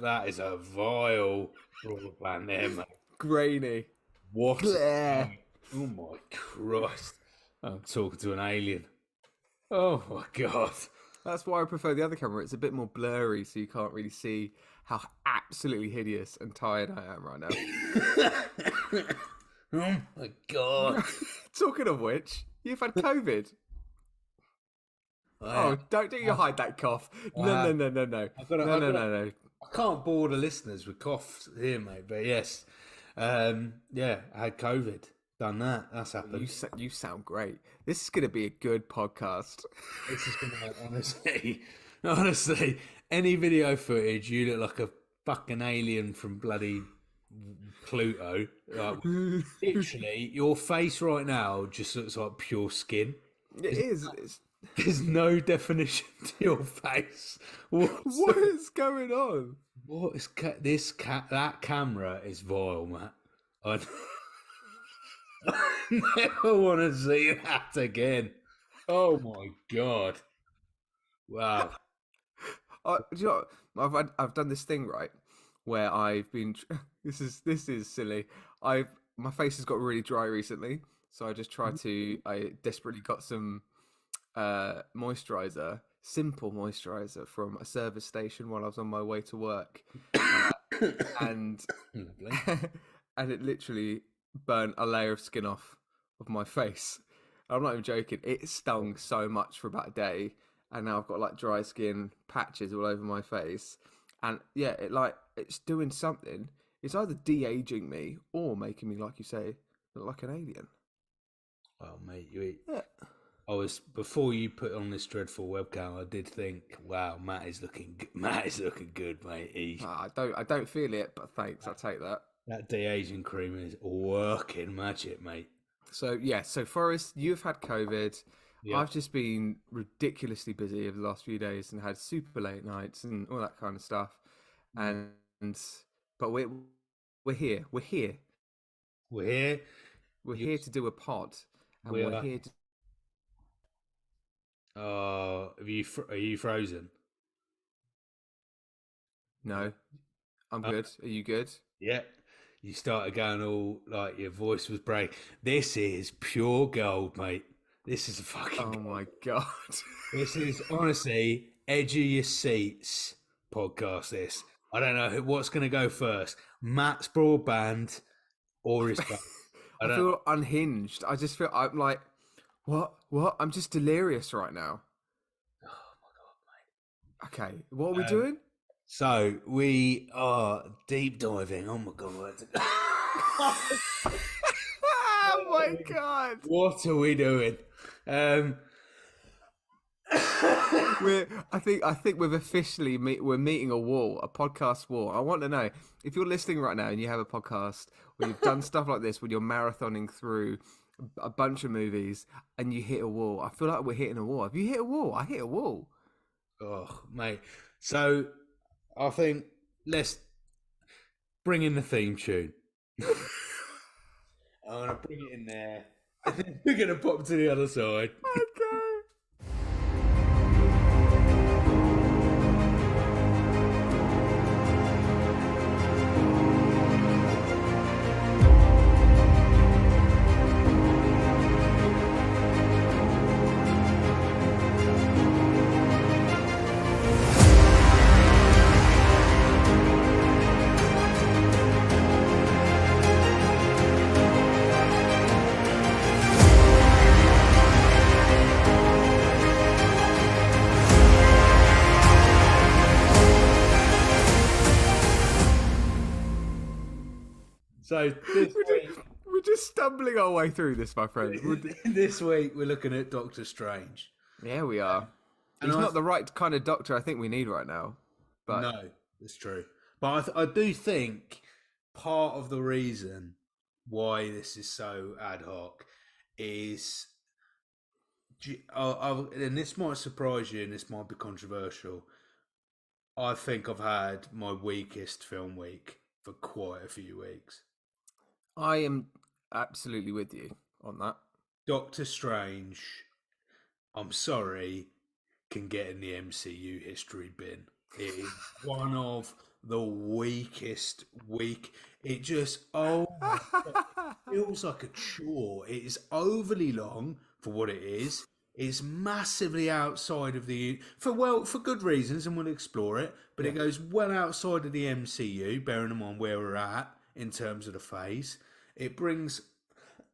That is a vile broad plan there, mate. Grainy. What? Glare. Oh my Christ! I'm talking to an alien. Oh my God! That's why I prefer the other camera. It's a bit more blurry, so you can't really see how absolutely hideous and tired I am right Oh my God! now. Talking of which, you've had COVID. I Oh, have, don't you hide that cough. I No, no, have, no, no, no. No, I've no, got to, no, no. I can't bore the listeners with coughs here, mate. But yes, yeah, I had COVID. Done that. That's happened. You sound great. This is going to be a good podcast. This is gonna honestly, any video footage, you look like a fucking alien from bloody Pluto. Like, literally, your face right now just looks like pure skin. It is. It's, There's no definition to your face. what is going on? What is that camera is vile, Matt. I, I never want to see that again. Oh my God! Wow. Do you know I've done this thing right where I've been. This is silly. My face has got really dry recently, so I just tried to. I desperately got some moisturizer, simple moisturizer from a service station while I was on my way to work, and Lovely. and it literally burnt a layer of skin off of my face. I'm not even joking. It stung so much for about a day, and now I've got like dry skin patches all over my face. And yeah, it's doing something. It's either de-aging me or making me, like you say, look like an alien. Oh, mate, Yeah. I was before you put on this dreadful webcam. I did think, wow, Matt is looking good, mate. I don't feel it, but thanks. I'll take that. That de-aging cream is working magic, mate. So yeah, so Forrest, you've had COVID. Yeah. I've just been ridiculously busy over the last few days and had super late nights and all that kind of stuff. And but we're here. We're here. We're here. We're You, here to do a pod, and we we're are. here to. Are you frozen? No, I'm Uh, good. Are you good? yeah. You started going all like your voice was breaking. This is pure gold, mate. This is fucking Oh gold. my god. This is honestly edge of your seats podcast. This I don't know what's going to go first, Matt's broadband or his phone. I I don't. feel unhinged. I just feel I'm like, what? What? I'm just delirious right now. Oh Okay, what are my we god, mate. doing? So we are deep diving. Oh my god. Oh my god. What are we doing? Um, I think we've officially we're meeting a wall, a podcast wall. I want to know if you're listening right now and you have a podcast where you've done stuff like this when you're marathoning through a bunch of movies and you hit a wall. I feel like we're hitting a wall. Have you hit a wall? I hit a wall. oh, mate. So I think let's bring in the theme tune. I'm gonna bring it in there. And then we're gonna pop to the other side. Okay. So We're just stumbling our way through this, my friend. this week we're looking at Doctor Strange. Yeah, we are. And He's I not the right kind of doctor I think we need right now. But No, it's true. But I do think part of the reason why this is so ad hoc is, and this might surprise you and this might be controversial. I think I've had my weakest film week for quite a few weeks. I am absolutely with you on that. Doctor Strange, I'm sorry, can get in the MCU history bin. It is one of the weakest weak. It just, oh my God, it feels like a chore. It is overly long for what it is. It's massively outside of the for good reasons, and we'll explore it. But it Yeah, goes well outside of the MCU, bearing in mind where we're at in terms of the phase. It brings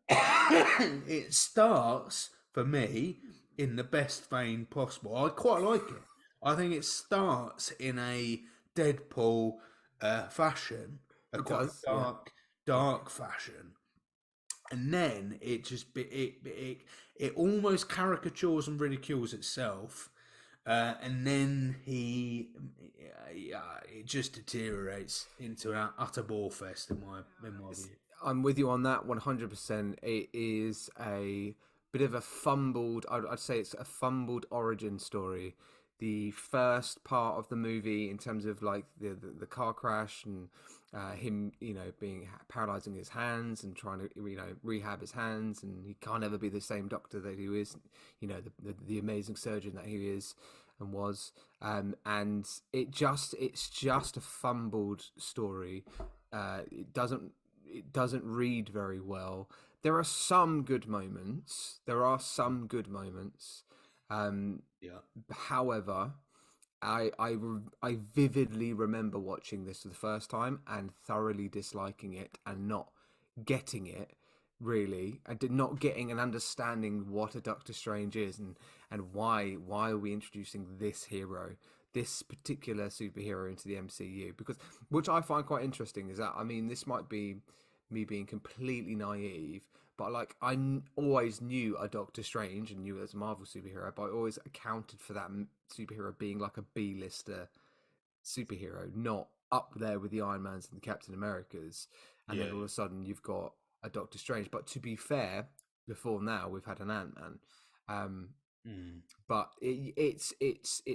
it starts for me in the best vein possible. I quite like it. I think it starts in a Deadpool fashion, a it quite does. Yeah, dark fashion, and then it almost caricatures and ridicules itself, and then it just deteriorates into an utter ball fest in my It's- view. I'm with you on that 100%. It is a bit of a fumbled, I'd say it's a fumbled origin story. The first part of the movie, in terms of like the car crash and him, being paralyzing his hands and trying to, rehab his hands, and he can't ever be the same doctor that he is, the amazing surgeon that he is and was. And it's just a fumbled story. It doesn't read very well. There are some good moments. Um, Yeah. However, I vividly remember watching this for the first time and thoroughly disliking it and not getting it really. I did not getting and understanding what a Doctor Strange is, and why are we introducing this hero, this particular superhero into the MCU, because which I find quite interesting is that, I mean, this might be me being completely naive, but like always knew a Doctor Strange and knew it as a Marvel superhero, but I always accounted for that superhero being like a B-lister superhero, not up there with the Iron Mans and the Captain Americas. And then Yeah. all of a sudden you've got a Doctor Strange. But to be fair, before now we've had an Ant-Man. Um, Mm. but it's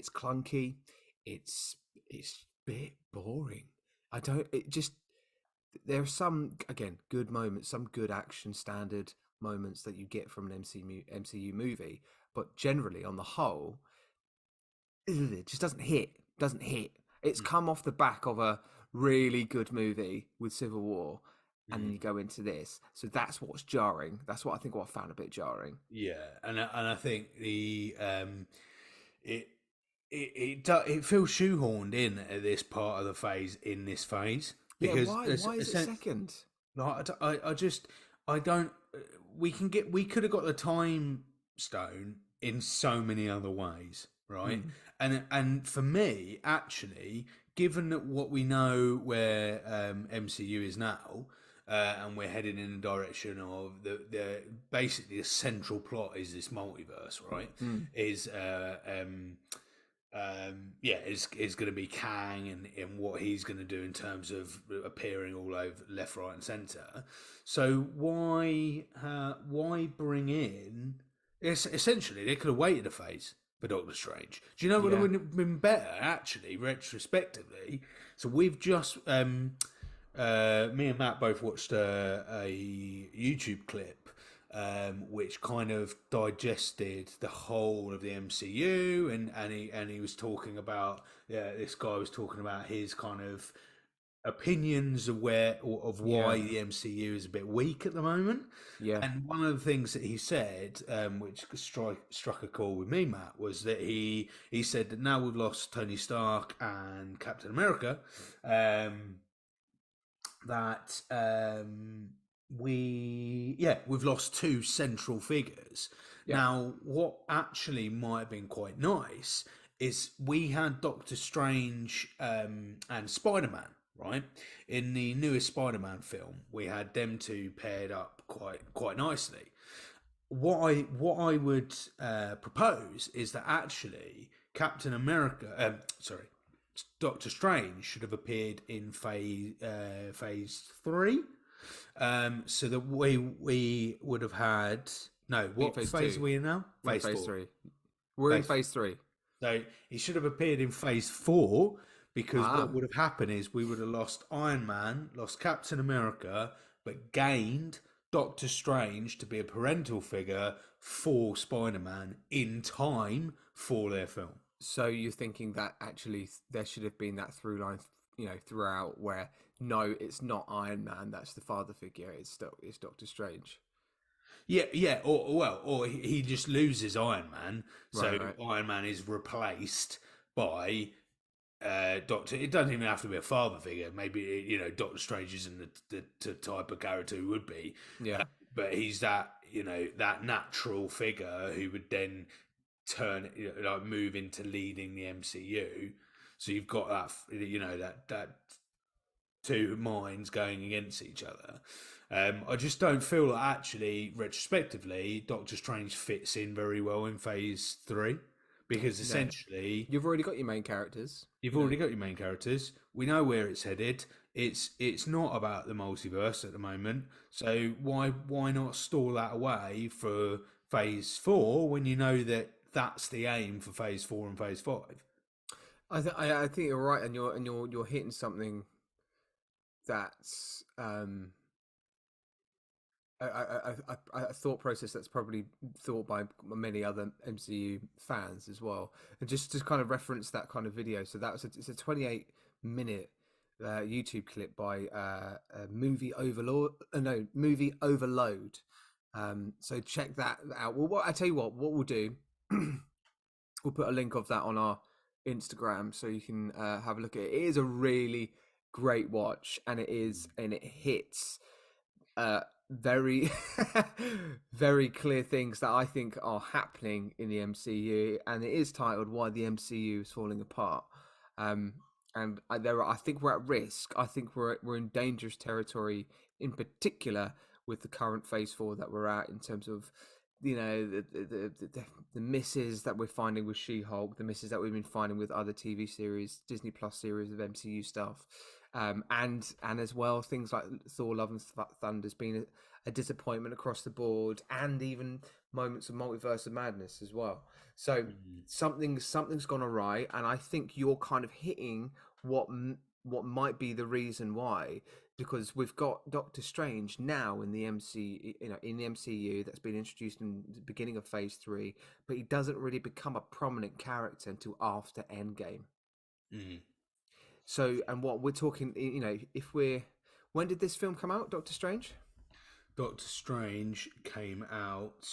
clunky. It's a bit boring. I don't. It just there are some, again, good moments, some good action standard moments that you get from an MCU movie, but generally on the whole, it just doesn't hit. It's Mm. come off the back of a really good movie with Civil War, and then Mm. you go into this, so that's what's jarring. That's what I think, what I found a bit jarring. Yeah, and I think it it feels shoehorned in at this part of the phase in this phase Yeah, because why is it second? like, I just I don't we could have got the time stone in so many other ways, right? Mm, And for me, actually, given that what we know where MCU is now, and we're heading in the direction of the basically the central plot is this multiverse, right? mm, Is yeah, is going to be Kang and what he's going to do in terms of appearing all over left, right, and centre. So why bring in? It's essentially they could have waited a phase for Doctor Strange. Do you know what yeah, would have been better actually, retrospectively? So we've just me and Matt both watched a YouTube clip which kind of digested the whole of the MCU, and he was talking about this guy was talking about his kind of opinions of why yeah, the MCU is a bit weak at the moment. yeah, And one of the things that he said, which struck a chord with me, Matt, was that he said that now we've lost Tony Stark and Captain America, that we've lost two central figures. yeah. Now, what actually might have been quite nice is we had Doctor Strange and Spider Man, right? In the newest Spider Man film, we had them two paired up quite nicely. What I would propose is that actually Captain America, sorry, Doctor Strange should have appeared in phase three, so that we would have had no. In What phase phase are two, we in now? we're in Phase phase four. three. We're in Phase phase three. so he should have appeared in phase four because what Ah, would have happened is we would have lost Iron Man, lost Captain America, but gained Doctor Strange to be a parental figure for Spider Man in time for their film. so you're thinking that actually there should have been that through line throughout, where no, it's not Iron Man that's the father figure. It's Doctor Strange. Yeah, yeah, or well, or he just loses Iron Man, Right, so right. Iron Man is replaced by Doctor. It doesn't even have to be a father figure. Maybe Doctor Strange isn't the type of character who would be, Yeah. but he's that that natural figure who would then turn like move into leading the MCU. So you've got that that two minds going against each other. I just don't feel that actually, retrospectively, Doctor Strange fits in very well in Phase Three because No, essentially you've already got your main characters. you've already got your main characters. We know where it's headed. It's not about the multiverse at the moment. So why not stall that away for Phase Four when you know that that's the aim for Phase Four and Phase Five? I think you're right, and you're hitting something that's a thought process that's probably thought by many other MCU fans as well. And just to kind of reference that kind of video, so it's a 28-minute YouTube clip by movie overlord no movie overload. So check that out. Well, I tell you what we'll do, we'll put a link of that on our Instagram so you can have a look at it. It is a really great watch, and it hits very very clear things that I think are happening in the MCU, and it is titled "Why the MCU is Falling Apart." Um, I think we're at risk. I think we're in dangerous territory, in particular with the current Phase 4 that we're at, in terms of the misses that we're finding with She-Hulk, the misses that we've been finding with other TV series, Disney Plus series of MCU stuff, and as well things like Thor: Love and Thunder's been a disappointment across the board, and even moments of multiverse of madness as well. So something's gone awry, and I think you're kind of hitting what might be the reason why, because we've got Doctor Strange now in the MCU that's been introduced in the beginning of Phase 3, but he doesn't really become a prominent character until after Endgame. Mm. So, and what we're talking, if we're, when did this film come out, Doctor Strange? Doctor Strange came out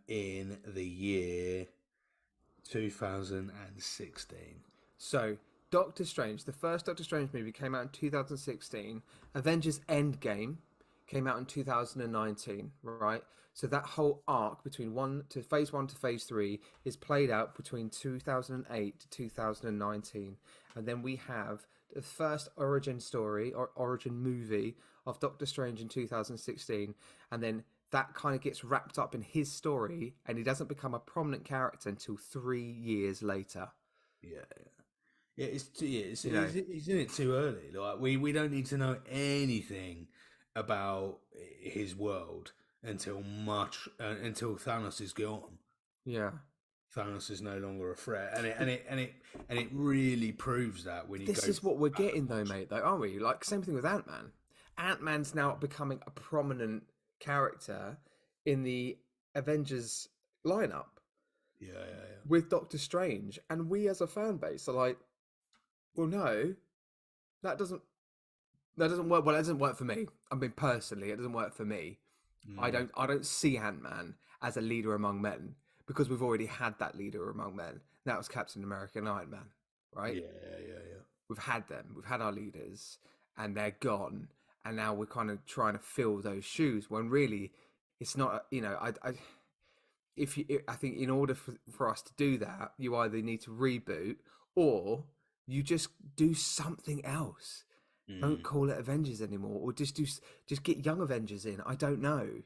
in the year 2016. So, Doctor Strange, the first Doctor Strange movie came out in 2016. Avengers Endgame came out in 2019, right? So that whole arc between Phase 1 to Phase 3 is played out between 2008 to 2019. And then we have the first origin story or origin movie of Doctor Strange in 2016. And then that kind of gets wrapped up in his story, and he doesn't become a prominent character until 3 years later. Yeah, yeah, You know, he's in it too early. Like we don't need to know anything about his world until Thanos is gone. yeah. Thanos is no longer a threat, and it really proves that when you go This is what we're back and getting though, watch. mate, though, aren't we? Like, same thing with Ant-Man. Ant-Man's now becoming a prominent character in the Avengers lineup Yeah, yeah, with Doctor Strange. And we as a fan base are like, well, no, that doesn't work. Well, it doesn't work for me. I mean, personally, it doesn't work for me. yeah. I don't see Ant-Man as a leader among men, because we've already had that leader among men. That was Captain America and Iron Man, right? Yeah, yeah, yeah. We've had them. We've had our leaders, and they're gone. And now we're kind of trying to fill those shoes, when really it's not. I think in order for us to do that, you either need to reboot, or you just do something else. Don't Mm. call it Avengers anymore, or just get young Avengers in. I don't know.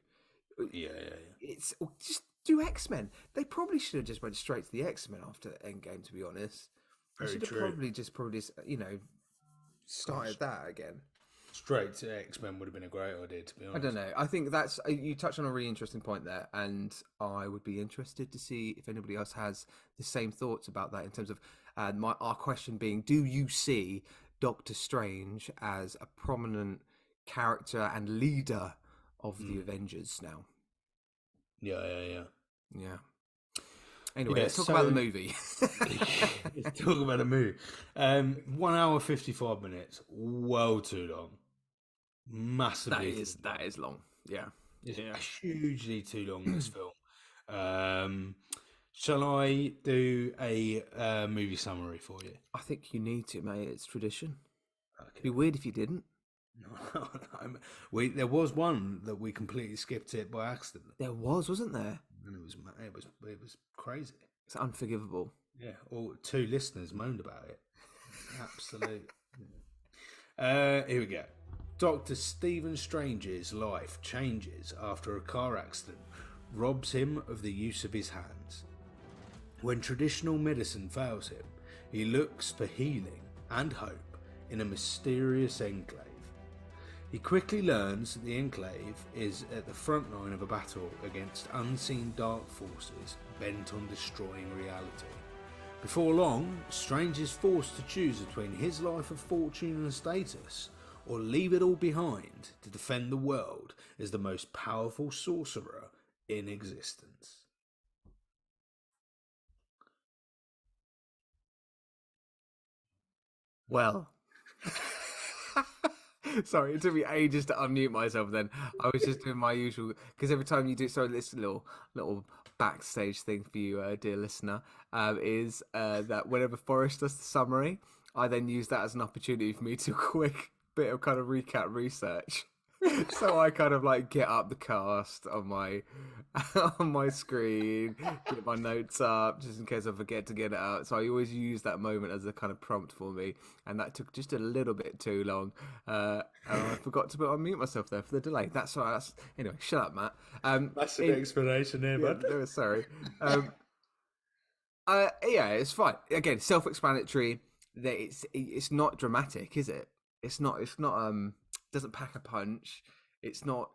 Yeah, yeah, yeah. Or just do X-Men. They probably should have just went straight to the X-Men after Endgame. To be honest, they Very should have true. probably started that again. Straight to X-Men would have been a great idea, to be I don't honest. know. I think that's you touched on a really interesting point there, and I would be interested to see if anybody else has the same thoughts about that. In terms of our question being, do you see Doctor Strange as a prominent character and leader of the Mm. Avengers now? Yeah, yeah, yeah. Yeah. Anyway, Yeah, let's talk about the so movie. let's talk about a movie. 1 hour 55 minutes, well too long, massively too long. that is long. Yeah. It's Yeah. hugely too long. This film. Um, shall I do a movie summary for you? I think you need to, mate. It's tradition. It'd Okay. be weird if you didn't. No, there was one that we completely skipped it by accident, There was, wasn't there? and it was crazy. It's unforgivable. Yeah, all two listeners moaned about it. Absolute. Here we go. Dr. Stephen Strange's life changes after a car accident robs him of the use of his hands. When traditional medicine fails him, he looks for healing and hope in a mysterious enclave. He quickly learns that the enclave is at the front line of a battle against unseen dark forces bent on destroying reality. Before long, Strange is forced to choose between his life of fortune and status, or leave it all behind to defend the world as the most powerful sorcerer in existence. Well, sorry, it took me ages to unmute myself. Then I was just doing my usual because every time you do, sorry, this little backstage thing for you, dear listener, is that whenever Forrest does the summary, I then use that as an opportunity for me to quick bit of kind of recap research. So I kind of like get up the cast on my on my screen, get my notes up just in case I forget to get it out. So I always use that moment as a kind of prompt for me, and that took just a little bit too long. And I forgot to unmute myself there for the delay. That's all right. Anyway. Shut up, Matt. That's an explanation here, Yeah, bud. no, sorry. Yeah, it's fine. Again, self-explanatory. That it's not dramatic, is it? It's not. It's not. Doesn't pack a punch. It's not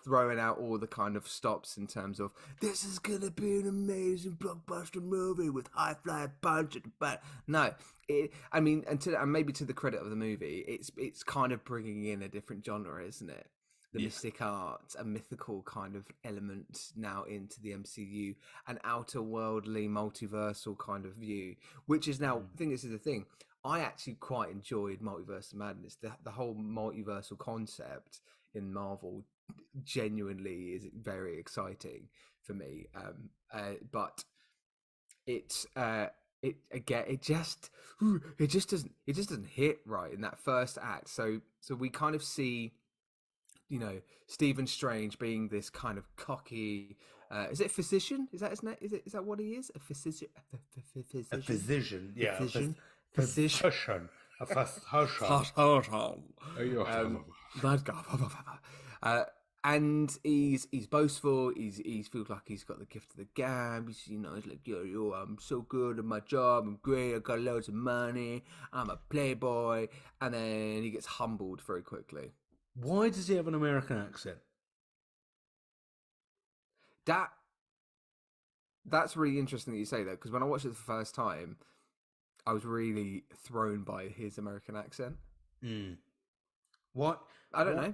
throwing out all the kind of stops in terms of this is gonna be an amazing blockbuster movie with high flying punch at the back. No, I mean, and maybe to the credit of the movie, it's kind of bringing in a different genre, isn't it? The Yeah. mystic arts, a mythical kind of element now into the MCU, an outer worldly, multiversal kind of view, which is now. I think this is the thing. I actually quite enjoyed Multiverse of Madness. The whole multiversal concept in Marvel genuinely is very exciting for me. But it's it just doesn't hit right in that first act. So we kind of see, you know, Stephen Strange being this kind of cocky. Is it a physician? Is that his name? Is that what he is? A physician? A physician, yeah, Physician? Physician? physician, a physician. That guy. And he's boastful. He feels like he's got the gift of the gab. He's like, yo, I'm so good at my job. I'm great. I got loads of money. I'm a playboy. And then he gets humbled very quickly. Why does he have an American accent? That's really interesting that you say that, because when I watched it the first time, I was really thrown by his American accent. What? I don't know.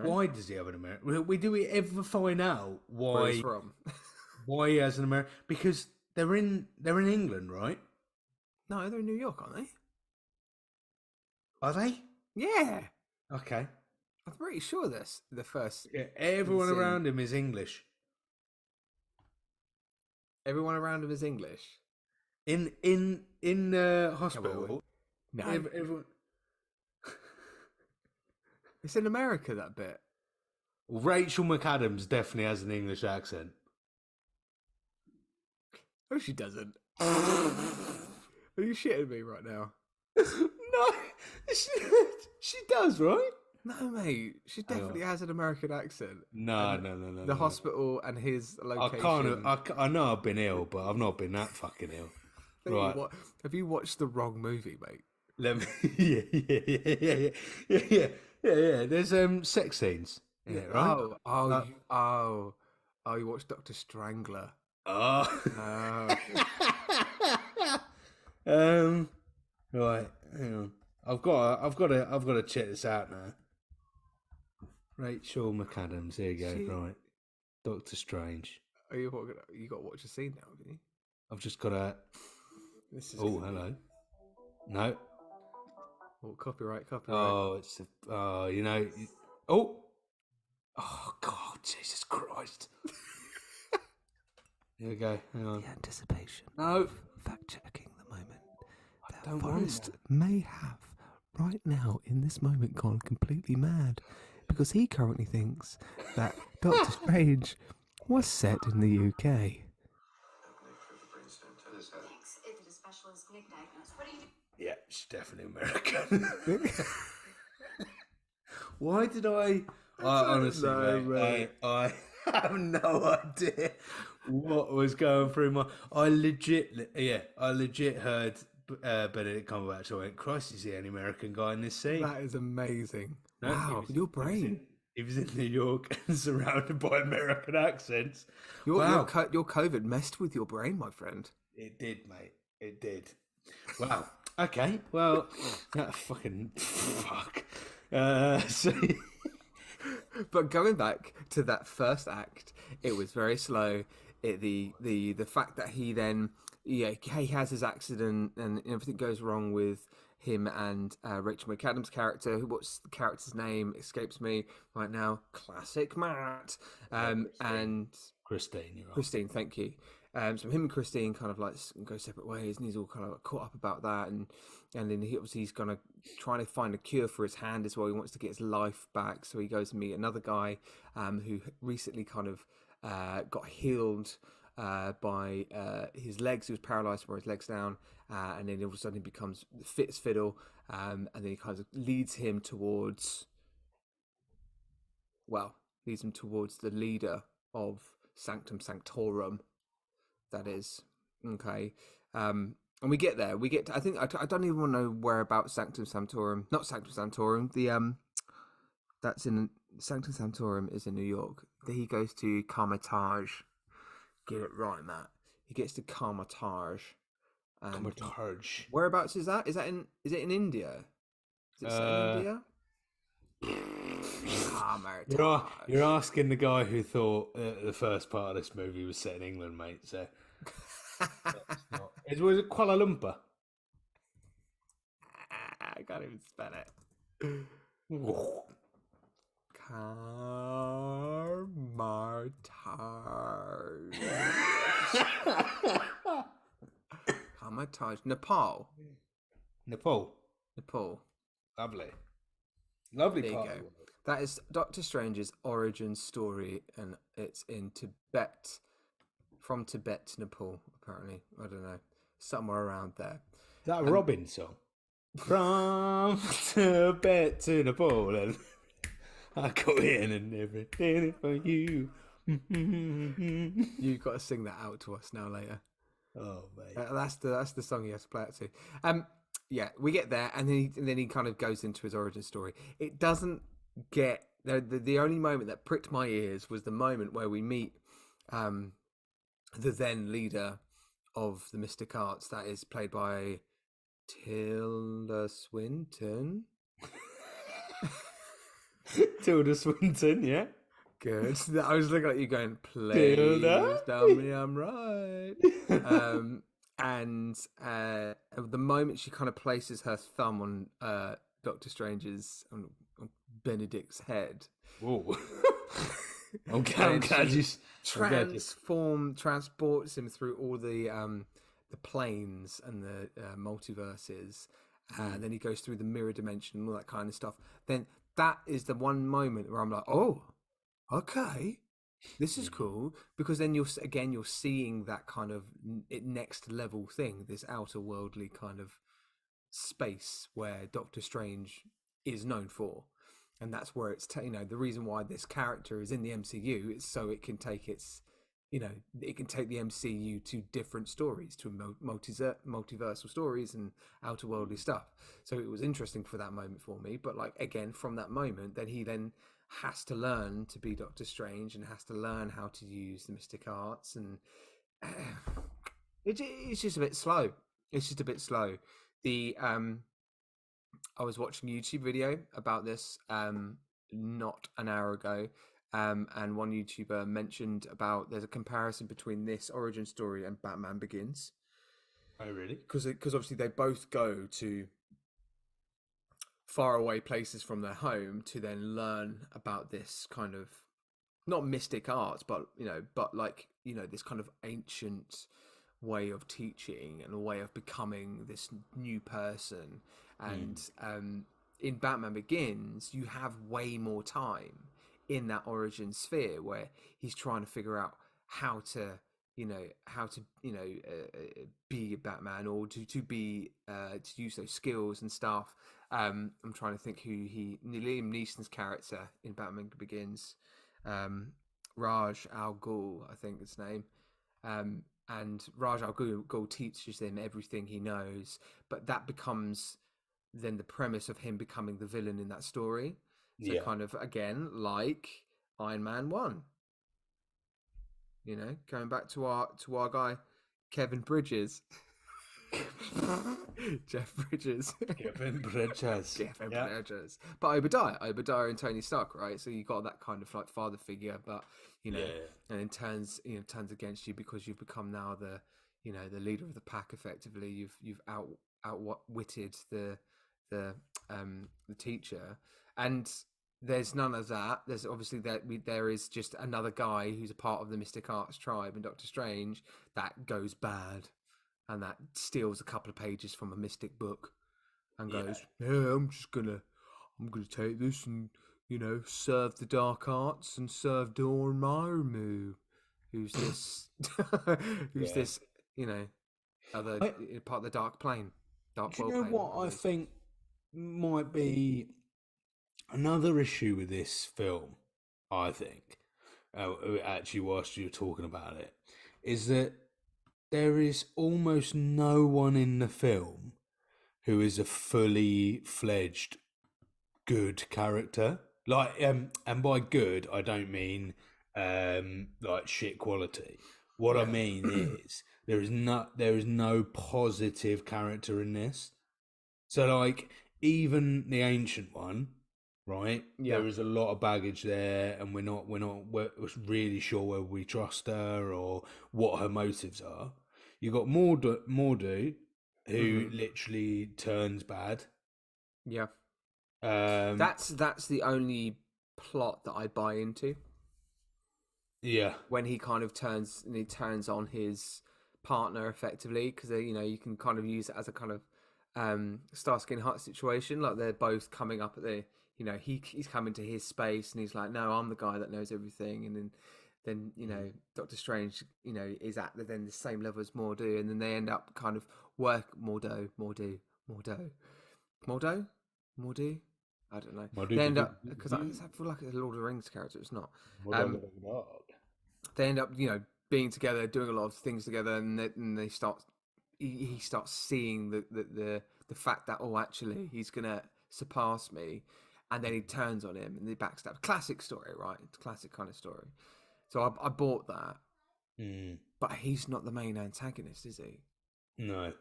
Why does he have an American? Do we ever find out Where why? he's from? Why he has an American? Because they're in England, right? No, they're in New York, aren't they? Are they? Yeah. Okay. I'm pretty sure that's the first. Yeah, everyone scene. around him is English. Everyone around him is English. In the hospital. No, Everyone. it's in America, that bit. Rachel McAdams definitely has an English accent. Oh, she doesn't. Are you shitting me right now? No, she does, right? No, mate. She definitely has an American accent. No. The hospital and his location. I know I've been ill, but I've not been that fucking ill. Right. Have you watched the wrong movie, mate? Let me. Yeah. There's sex scenes in it, right? You watched Doctor Strangler. Oh. Right. Hang on. I've got to check this out now. Rachel McAdams. Here you go. Right. Doctor Strange. You got to watch a scene now, haven't you? I've just got to. This is Oh, gonna be hello. No. copyright. Oh, it's a. Oh, oh. Oh God, Jesus Christ. Here we go. Hang on. The anticipation No, of fact checking the moment that don't want Forrest that. may have right now in this moment gone completely mad because he currently thinks that Doctor Strange was set in the UK. Yeah, she's definitely American. Why did I? Honestly, know, mate, I have no idea what was going through my. I legit heard Benedict Cumberbatch. I went, Christ, is he the only American guy in this scene? That is amazing. No, Wow, your brain. He was in New York and surrounded by American accents. Your Wow, COVID messed with your brain, my friend. it did, mate. It did. Wow. Okay. Well, that fucking fuck. So But going back to that first act, it was very slow. The fact that he then he has his accident and everything goes wrong with him and Rachel McAdams' character. What's the character's name? Escapes me right now. Classic Matt. And Christine, you're right. Christine, thank you. So him and Christine kind of like go separate ways, and he's all kind of caught up about that, and then he's gonna trying to find a cure for his hand as well. He wants to get his life back, so he goes to meet another guy who recently kind of got healed by his legs. He was paralyzed from his legs down, and then all of a sudden he becomes fit as fiddle, and then he kind of leads him towards the leader of Sanctum Sanctorum. That is okay, and we get there. I think I don't even want to know where about Sanctum Sanctorum. Not Sanctum Sanctorum. The that's in Sanctum Sanctorum is in New York. He goes to Carmitage. Get it right, Matt. He gets to Carmitage. Carmitage. Whereabouts is that? Is it in India? Is it set in India? You're asking the guy who thought the first part of this movie was set in England, mate. So was it Kuala Lumpur? I can't even spell it. Carmitage. Nepal. Lovely There part. you go. That is Doctor Strange's origin story, and it's in Tibet. From Tibet to Nepal, apparently. I don't know. Somewhere around there. Is that a Robin song? From Tibet to Nepal, and I go in and everything for you. You've got to sing that out to us now later. Oh, mate. That's the song you have to play it to. Yeah, we get there, and then he kind of goes into his origin story. It doesn't get the only moment that pricked my ears was the moment where we meet the then leader of the Mystic Arts, that is played by Tilda Swinton. Tilda Swinton, yeah. Good. I was looking at you going, please tell me I'm right. And the moment she kind of places her thumb on Doctor Strange's, on Benedict's head. Whoa. I'm glad you transports him through all the planes and the multiverses, and then he goes through the mirror dimension and all that kind of stuff. Then that is the one moment where I'm like, oh, okay, this is cool, because then you're seeing that kind of next level thing, this outer worldly kind of space where Doctor Strange is known for. And that's where it's the reason why this character is in the MCU is so it can take it can take the MCU to different stories, to multiversal stories and outer worldly stuff. So it was interesting for that moment for me. But like, again, from that moment, then he has to learn to be Doctor Strange and has to learn how to use the mystic arts, and it's just a bit slow. It's just a bit slow. I was watching a YouTube video about this not an hour ago, and one YouTuber mentioned about there's a comparison between this origin story and Batman Begins. Oh, really? Because obviously they both go to faraway places from their home to then learn about this kind of not mystic arts, but this kind of ancient way of teaching and a way of becoming this new person. And in Batman Begins, you have way more time in that origin sphere where he's trying to figure out how to be a Batman, or to be to use those skills and stuff. I'm trying to think who Liam Neeson's character in Batman Begins, Raj Al Ghul, I think his name. And Raj Al Ghul teaches him everything he knows, but that becomes then the premise of him becoming the villain in that story. So kind of again like Iron Man 1. Going back to our guy Kevin Bridges. Jeff Bridges. Kevin Bridges. Bridges. But Obadiah and Tony Stark, right? So you got that kind of like father figure, but and then turns against you because you've become now the leader of the pack. Effectively, you've outwitted the teacher, and there's none of that. There's obviously there is just another guy who's a part of the Mystic Arts tribe in Doctor Strange that goes bad. And that steals a couple of pages from a mystic book, and goes, I'm gonna take this and serve the dark arts and serve Dormammu. Who's this? This? Other part of the dark plane. Dark Do you world know plane, what I think might be another issue with this film? I think, actually, whilst you're talking about it, is that there is almost no one in the film who is a fully fledged good character. Like, and by good, I don't mean like shit quality. What I mean is there is no positive character in this. So, like, even the Ancient One, right? Yeah. There is a lot of baggage there, and we're not really sure whether we trust her or what her motives are. You got Mordu, who literally turns bad. Yeah. That's the only plot that I buy into. Yeah. When he kind of turns on his partner effectively, because you can kind of use it as a kind of Starsky and Hutch situation. Like they're both coming up at the he's coming to his space and he's like, no, I'm the guy that knows everything, and then Doctor Strange is at the same level as Mordo, and then they end up kind of Mordo. I don't know. They end up, because I feel like it's a Lord of the Rings character. It's not. They end up being together, doing a lot of things together, and they start. He starts seeing the fact that actually he's gonna surpass me, and then he turns on him and they backstab. Classic story, right? It's a classic kind of story. So I bought that, but he's not the main antagonist, is he? No,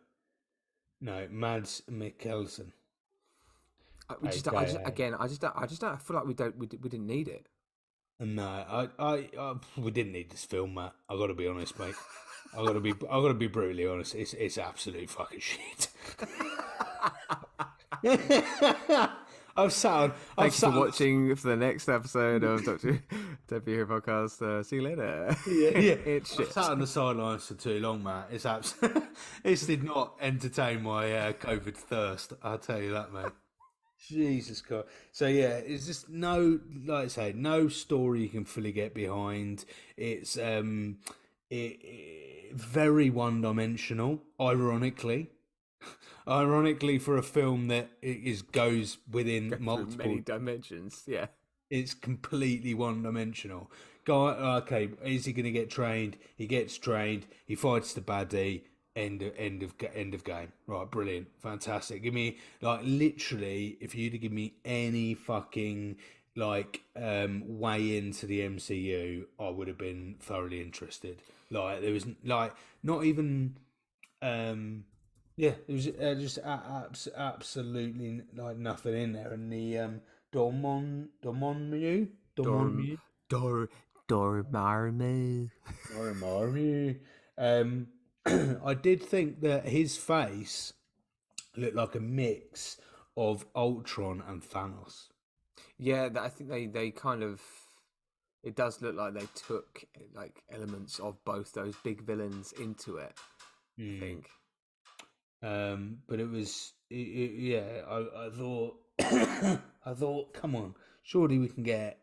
Mads Mikkelsen. I just don't. I feel like we didn't need it. No, we didn't need this film, Matt. I got to be honest, mate. I got to be brutally honest. It's absolute fucking shit. Thanks for watching for the next episode of Doctor Hero Podcast. See you later. Yeah. It's shit. I've sat on the sidelines for too long, Matt. This did not entertain my COVID thirst. I'll tell you that, mate. Jesus Christ. So yeah, it's just no story you can fully get behind. It's very one-dimensional, ironically for a film that goes within multiple many dimensions. Yeah, it's completely one-dimensional. Okay, is he going to get trained? He gets trained. He fights the baddie. End of game. Right, brilliant, fantastic. Give me literally, if you'd give me any fucking way into the MCU, I would have been thoroughly interested. There was not even it was just absolutely nothing in there. And the Dormammu. Dormammu. Dormammu. I did think that his face looked like a mix of Ultron and Thanos. Yeah, I think they kind of. It does look like they took like elements of both those big villains into it. I think. But it was, yeah. I thought, I thought, come on, surely we can get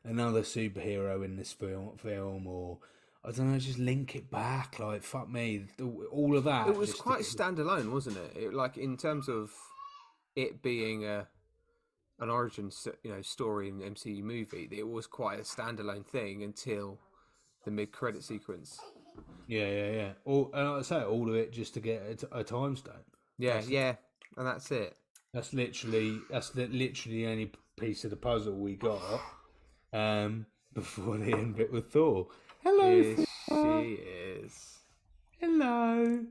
another superhero in this film, or I don't know, just link it back. Like fuck me, all of that. It was just quite standalone, wasn't it? Like in terms of it being an origin, story in the MCU movie. It was quite a standalone thing until the mid-credit sequence. Yeah. All, and like I say, all of it just to get a time stone. Yeah, and that's it. That's literally the only piece of the puzzle we got. Before the end bit with Thor. Hello, Yes, Thor. she is. Hello.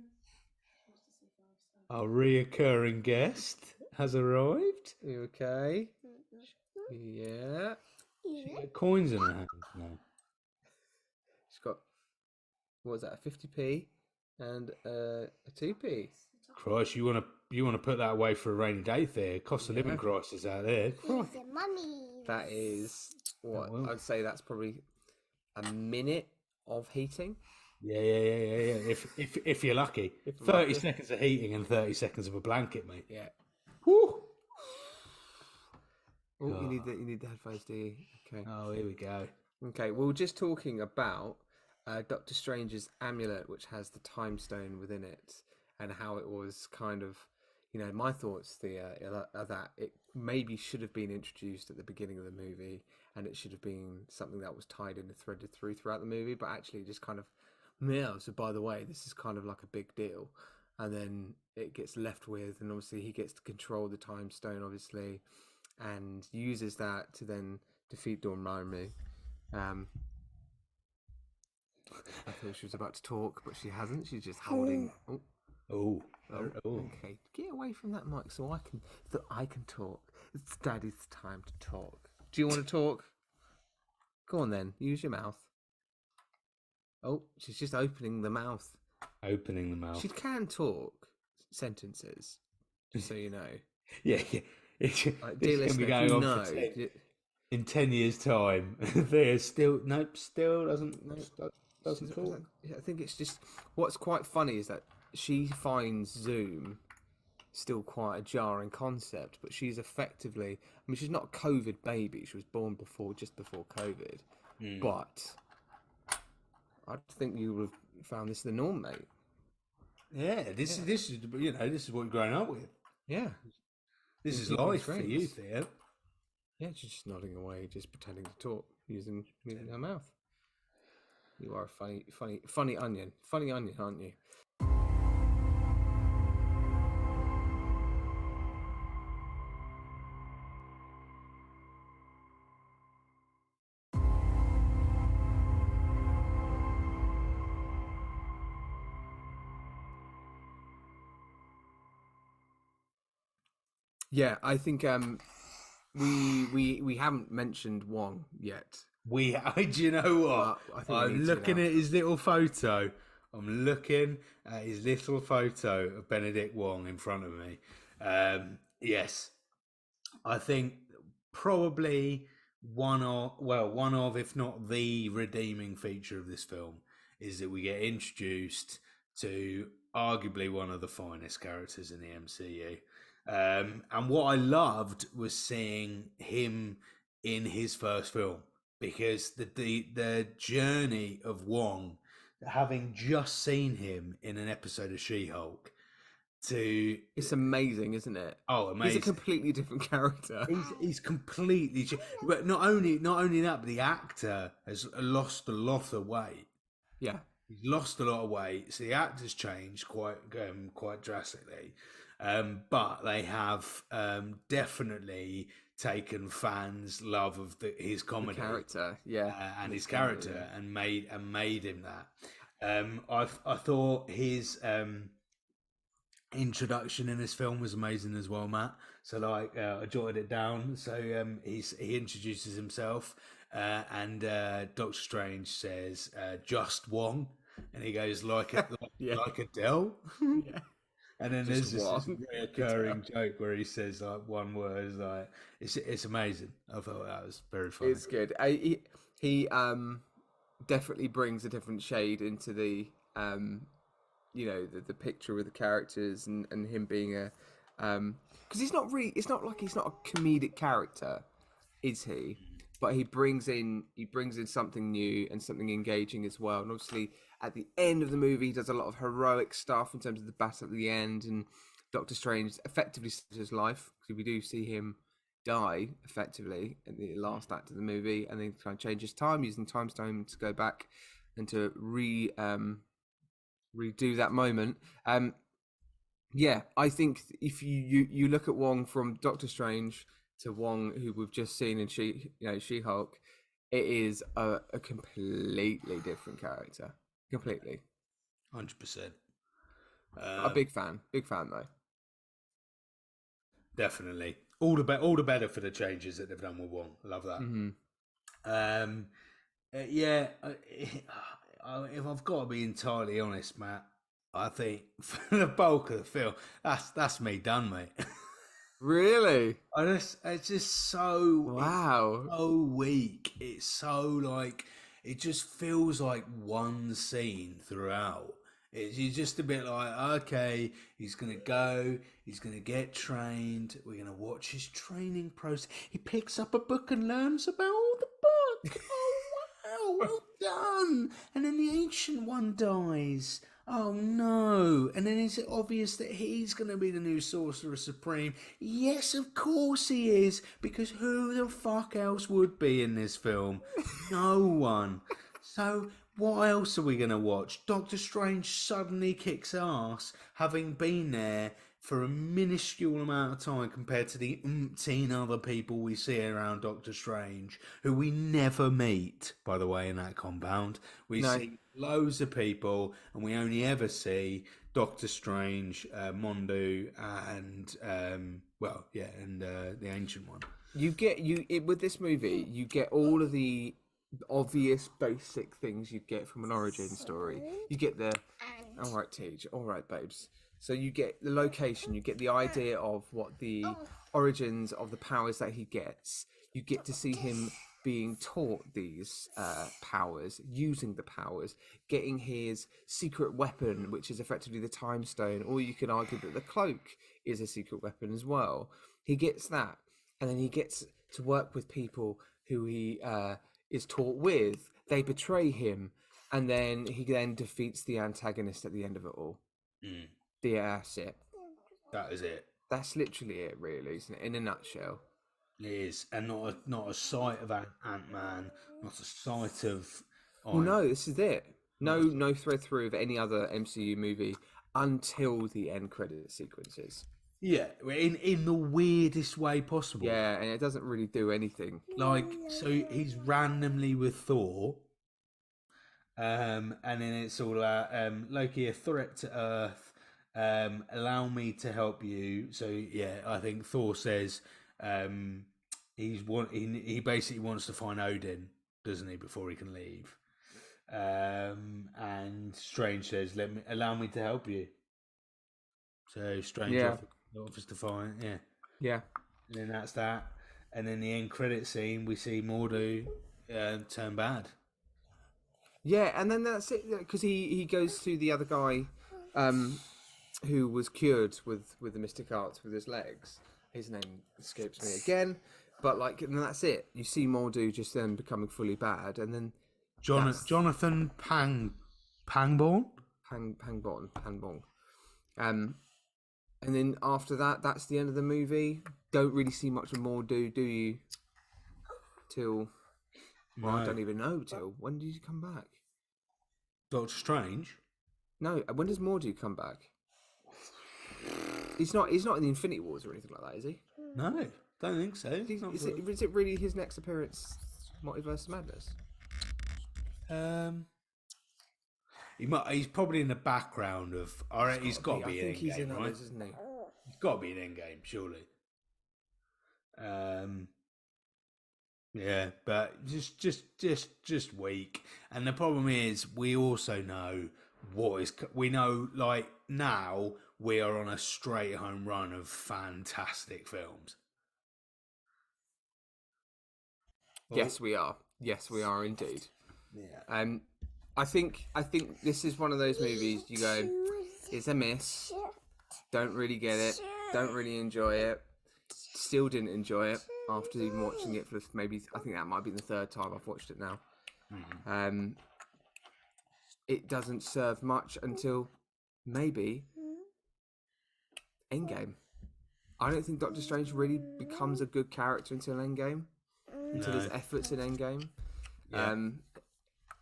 Our reoccurring guest has arrived. You okay? Yeah. She's got coins in her hands now. She's got, what was that, a 50p and a 2p. Christ, you want to put that away for a rainy day there? Cost of living crisis out there. Christ. That is what I'd say. That's probably a minute of heating. Yeah. If you're lucky, 30 seconds of heating and 30 seconds of a blanket, mate. Yeah. Woo. Oh, you need the headphones, do you? Okay. Oh, here we go. Okay. We were just talking about Doctor Strange's amulet, which has the time stone within it, and how it was kind of, my thoughts are that it maybe should have been introduced at the beginning of the movie, and it should have been something that was tied in and threaded throughout the movie, but actually just kind of, so by the way, this is kind of like a big deal, and then it gets left with, and obviously he gets to control the time stone, obviously, and uses that to then defeat Dormammu. I thought she was about to talk, but she hasn't. She's just holding. Oh. Okay, get away from that mic so I can talk. It's Daddy's time to talk. Do you want to talk? Go on then. Use your mouth. Oh, she's just opening the mouth. Opening the mouth. She can talk sentences, just so you know. Yeah. It's dear going to be listener, going you on know, for in 10 years' time. There's still doesn't talk. I think it's just what's quite funny is that she finds Zoom still quite a jarring concept, but she's effectively, she's not a COVID baby. She was born just before COVID, but I think you would have found this the norm, mate. Yeah, this is what you're growing up with. Yeah. This is life for you, Theo. Yeah, she's just nodding away, just pretending to talk, using her mouth. You are a funny onion. Funny onion, aren't you? Yeah, I think we haven't mentioned Wong yet. Do you know what? I'm looking at his little photo. I'm looking at his little photo of Benedict Wong in front of me. Yes, I think probably one of, if not the redeeming feature of this film is that we get introduced to arguably one of the finest characters in the MCU. And what I loved was seeing him in his first film, because the journey of Wong, having just seen him in an episode of She-Hulk, it's amazing, isn't it? Oh, amazing! He's a completely different character. He's completely, but not only that, but the actor has lost a lot of weight. Yeah, he's lost a lot of weight, so the actor's changed quite drastically. But they have definitely taken fans' love of his comedy, character, and his character, and made him that. I thought his introduction in this film was amazing as well, Matt. So I jotted it down. So he introduces himself And Doctor Strange says, "Just Wong," and he goes, Yeah. like Adele." Yeah. And then Just there's this one. reoccurring joke where he says like one word. It's like it's amazing. I thought that was very funny. It's good. He definitely brings a different shade into the the picture with the characters and him being a because it's not like he's not a comedic character, is he? But he brings in something new and something engaging as well. And obviously, at the end of the movie, he does a lot of heroic stuff in terms of the battle at the end, and Doctor Strange effectively saves his life because we do see him die effectively in the last act of the movie, and then try and change his time using time stone to go back and to redo that moment. Yeah, I think if you look at Wong from Doctor Strange to Wong, who we've just seen in She-Hulk, it is a completely different character. Completely. 100%. A big fan though. Definitely. All the better for the changes that they've done with Wong. Love that. Mm-hmm. Yeah. If I've got to be entirely honest, Matt, I think for the bulk of the film, that's me done, mate. Really? It's just so Wow. It's so weak. It's so like it just feels like one scene throughout. You're just a bit like, okay, he's gonna go, he's gonna get trained. We're gonna watch his training process. He picks up a book and learns about all the book. Oh wow, well done. And then the ancient one dies. Oh no! And then is it obvious that he's going to be the new Sorcerer Supreme? Yes, of course he is, because who the fuck else would be in this film? No one. So what else are we going to watch? Doctor Strange suddenly kicks ass, having been there for a minuscule amount of time compared to the umpteen other people we see around Doctor Strange, who we never meet, by the way, in that compound. We see loads of people, and we only ever see Doctor Strange, Mondu, and the Ancient One. With this movie, you get all of the obvious basic things you'd get from an origin story. You get the all right, Tej, all right, babes. So you get the location, you get the idea of what the origins of the powers that he gets. You get to see him being taught these powers, using the powers, getting his secret weapon, which is effectively the time stone, or you can argue that the cloak is a secret weapon as well. He gets that, and then he gets to work with people who he is taught with. They betray him, and then he defeats the antagonist at the end of it all. Yeah, that's it. That is it. That's literally it, really, isn't it? In a nutshell. It is, and not a sight of Ant-Man, not a sight of. Well, no, this is it. No thread through of any other MCU movie until the end credit sequences. Yeah, in the weirdest way possible. Yeah, and it doesn't really do anything. Like, so he's randomly with Thor, and then it's all about Loki, a threat to Earth. Allow me to help you. So yeah, I think Thor says he basically wants to find Odin, doesn't he, before he can leave. And Strange says, allow me to help you. So Strange offers to find, yeah. And then that's that. And then the end credit scene, we see Mordo turn bad. Yeah, and then that's it, because he goes to the other guy who was cured with the mystic arts with his legs. His name escapes me again, but and that's it. You see Mordo just then becoming fully bad, and then Jonathan Pangborn. Pangbong. And then after that, that's the end of the movie. Don't really see much of Mordo, do you? Till I don't even know. Till when did he come back? Doctor Strange. No, when does Mordo come back? He's not in the Infinity Wars or anything like that, is he? No, don't think so. Is it really his next appearance? Multiverse Madness. He's probably in the background of. All right, he's got to be in Endgame, right? Others, isn't he? He's got to be in Endgame, surely. Yeah, but just weak. And the problem is, we also know we know, like, now we are on a straight home run of fantastic films. Oh, Yes, we are. Yes, we are indeed. yeah, Um, I think this is one of those movies you go, it's a miss. Don't really get it. Don't really enjoy it. Still didn't enjoy it after even watching it for maybe, I think that might be the third time I've watched it now. Um, it doesn't serve much until maybe Endgame. I don't think Doctor Strange really becomes a good character until Endgame, until his no, efforts in Endgame. yeah,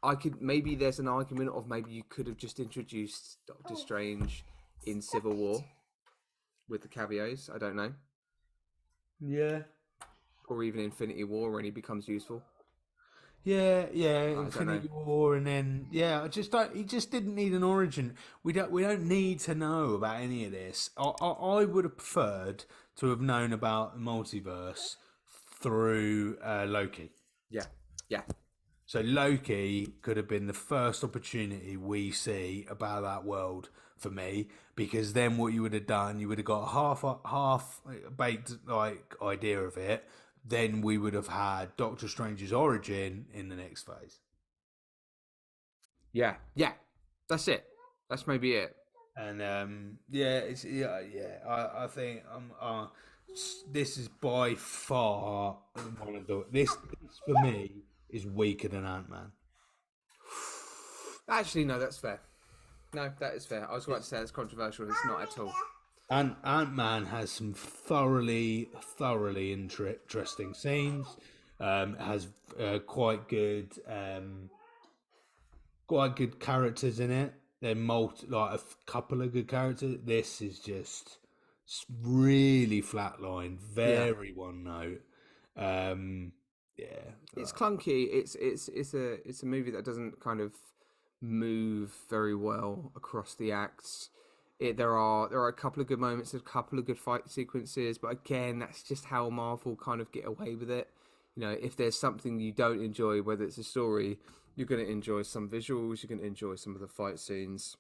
I could, maybe there's an argument of maybe you could have just introduced Doctor Strange in Civil War with the cameos. I don't know, yeah. or even Infinity War when he becomes useful. Yeah, I don't know. Infinity War, and then yeah, I just don't. He just didn't need an origin. We don't need to know about any of this. I would have preferred to have known about the multiverse through Loki. Yeah, yeah, So Loki could have been the first opportunity we see about that world for me, because then what you would have done, you would have got a half baked like idea of it. Then we would have had Doctor Strange's origin in the next phase. yeah, yeah. That's it. That's maybe it. And yeah, I think this is by far one of this for me is weaker than Ant-Man. Actually, no, that's fair. No, that is fair. I was about to say it's controversial. It's not at all. And Ant-Man has some thoroughly interesting scenes. Has quite good characters in it. They're like a couple of good characters. This is just really flatline, Yeah, very one note. Yeah, it's clunky. It's a movie that doesn't kind of move very well across the acts. There are a couple of good moments, a couple of good fight sequences, but again, that's just how Marvel kind of get away with it. You know, if there's something you don't enjoy, whether it's a story, you're going to enjoy some visuals, you're going to enjoy some of the fight scenes.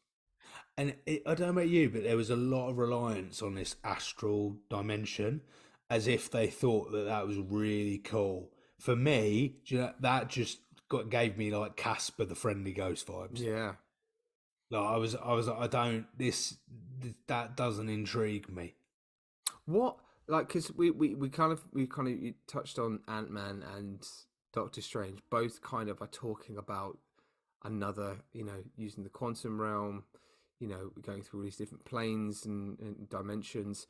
I don't know about you, but there was a lot of reliance on this astral dimension, as if they thought that that was really cool. For me, do you know, that just gave me like Casper the Friendly Ghost vibes. Yeah. Like like, I don't that doesn't intrigue me. What, like, because we kind of you touched on Ant-Man and Doctor Strange, both kind of are talking about another, using the quantum realm, going through all these different planes and dimensions.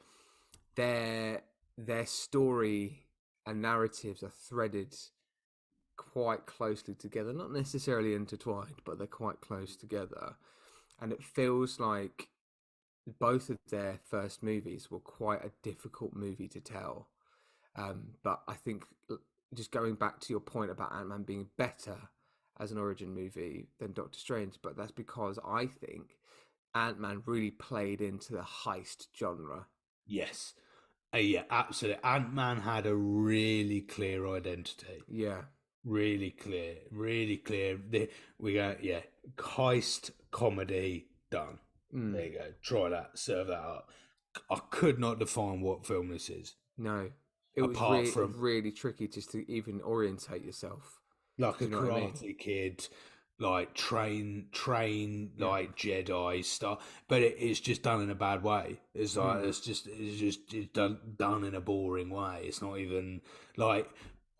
Their story and narratives are threaded quite closely together, not necessarily intertwined, but they're quite close together. And it feels like both of their first movies were quite a difficult movie to tell. But I think, just going back to your point about Ant-Man being better as an origin movie than Doctor Strange, but that's because I think Ant-Man really played into the heist genre. Yes, yeah, absolutely. Ant-Man had a really clear identity. Yeah. Really clear, really clear. We go, yeah, heist comedy done. There you go. Try that. Serve that up. I could not define what film this is, No, it was apart really, from really tricky just to even orientate yourself. like Do a you know what I mean? Karate Kid, like train like Jedi stuff. But it's just done in a bad way. It's like it's done in a boring way. It's not even like,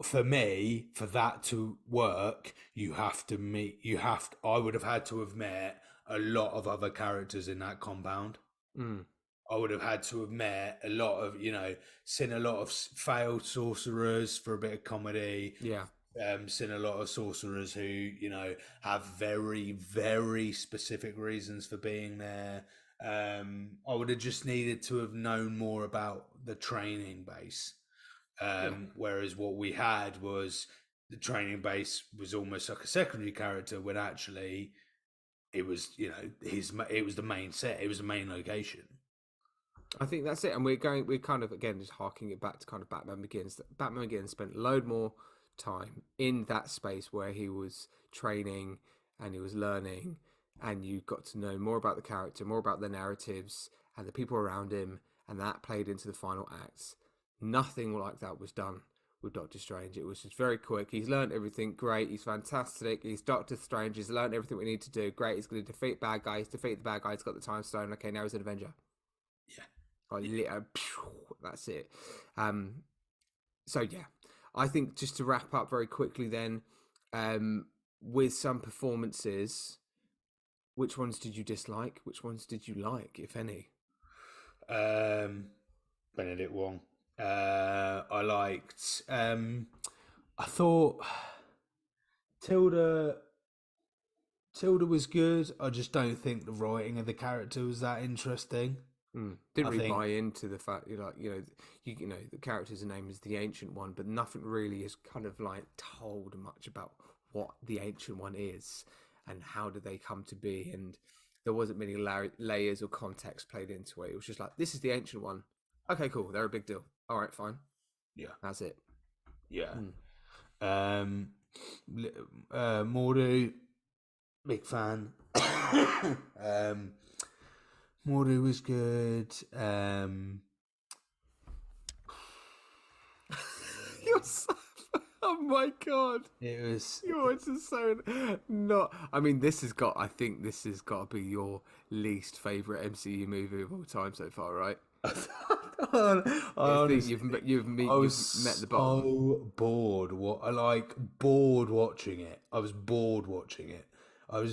for me, for that to work, I would have had to have met a lot of other characters in that compound. Mm. I would have had to have met a lot of, seen a lot of failed sorcerers for a bit of comedy. Yeah. Seen a lot of sorcerers who, have very, very specific reasons for being there. I would have just needed to have known more about the training base. Whereas what we had was the training base was almost like a secondary character, when actually it was, it was the main set, it was the main location. I think that's it. And we're kind of, again, just harking it back to kind of Batman Begins. Batman Begins spent a load more time in that space where he was training and he was learning, and you got to know more about the character, more about the narratives and the people around him, and that played into the final acts. Nothing like that was done with Doctor Strange. It was just very quick. He's learned everything. Great. He's fantastic. He's Doctor Strange. He's learned everything we need to do. Great. He's going to defeat bad guys. Defeat the bad guy. He's got the time stone. Okay, now he's an Avenger. Yeah. That's it. So yeah, I think just to wrap up very quickly then, with some performances, which ones did you dislike? Which ones did you like, if any? Benedict Wong. I liked. I thought Tilda. Tilda was good. I just don't think the writing of the character was that interesting. Didn't I really think- buy into the fact you know the character's name is the Ancient One, but nothing really is kind of like told much about what the Ancient One is and how did they come to be, and there wasn't many layers or context played into it. It was just like, this is the Ancient One. Okay, cool. They're a big deal. All right, fine. Yeah. That's it. Yeah. Mordu, big fan. Mordu was good. You're so... Oh my god. It was. You're just so not. I mean, I think this has got to be your least favorite MCU movie of all time so far, right? I think you've met the bottom. So bored. Bored watching it. I was bored watching it. I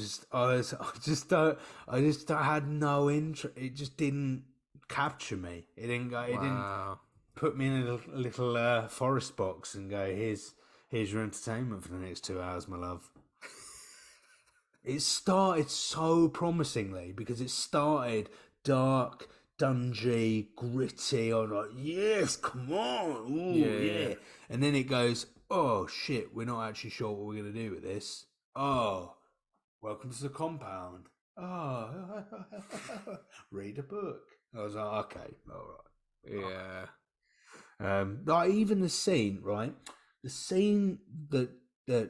had no interest. It just didn't capture me. It didn't go. It didn't put me in a little forest box and go, here's your entertainment for the next 2 hours, my love. It started so promisingly because it started dark, dungy, gritty. I was like, yes, come on. Ooh, yeah. And then it goes, oh shit, we're not actually sure what we're going to do with this. Oh, welcome to the compound. Oh, read a book. I was like, okay, all right. Yeah. Like even the scene, right? The scene that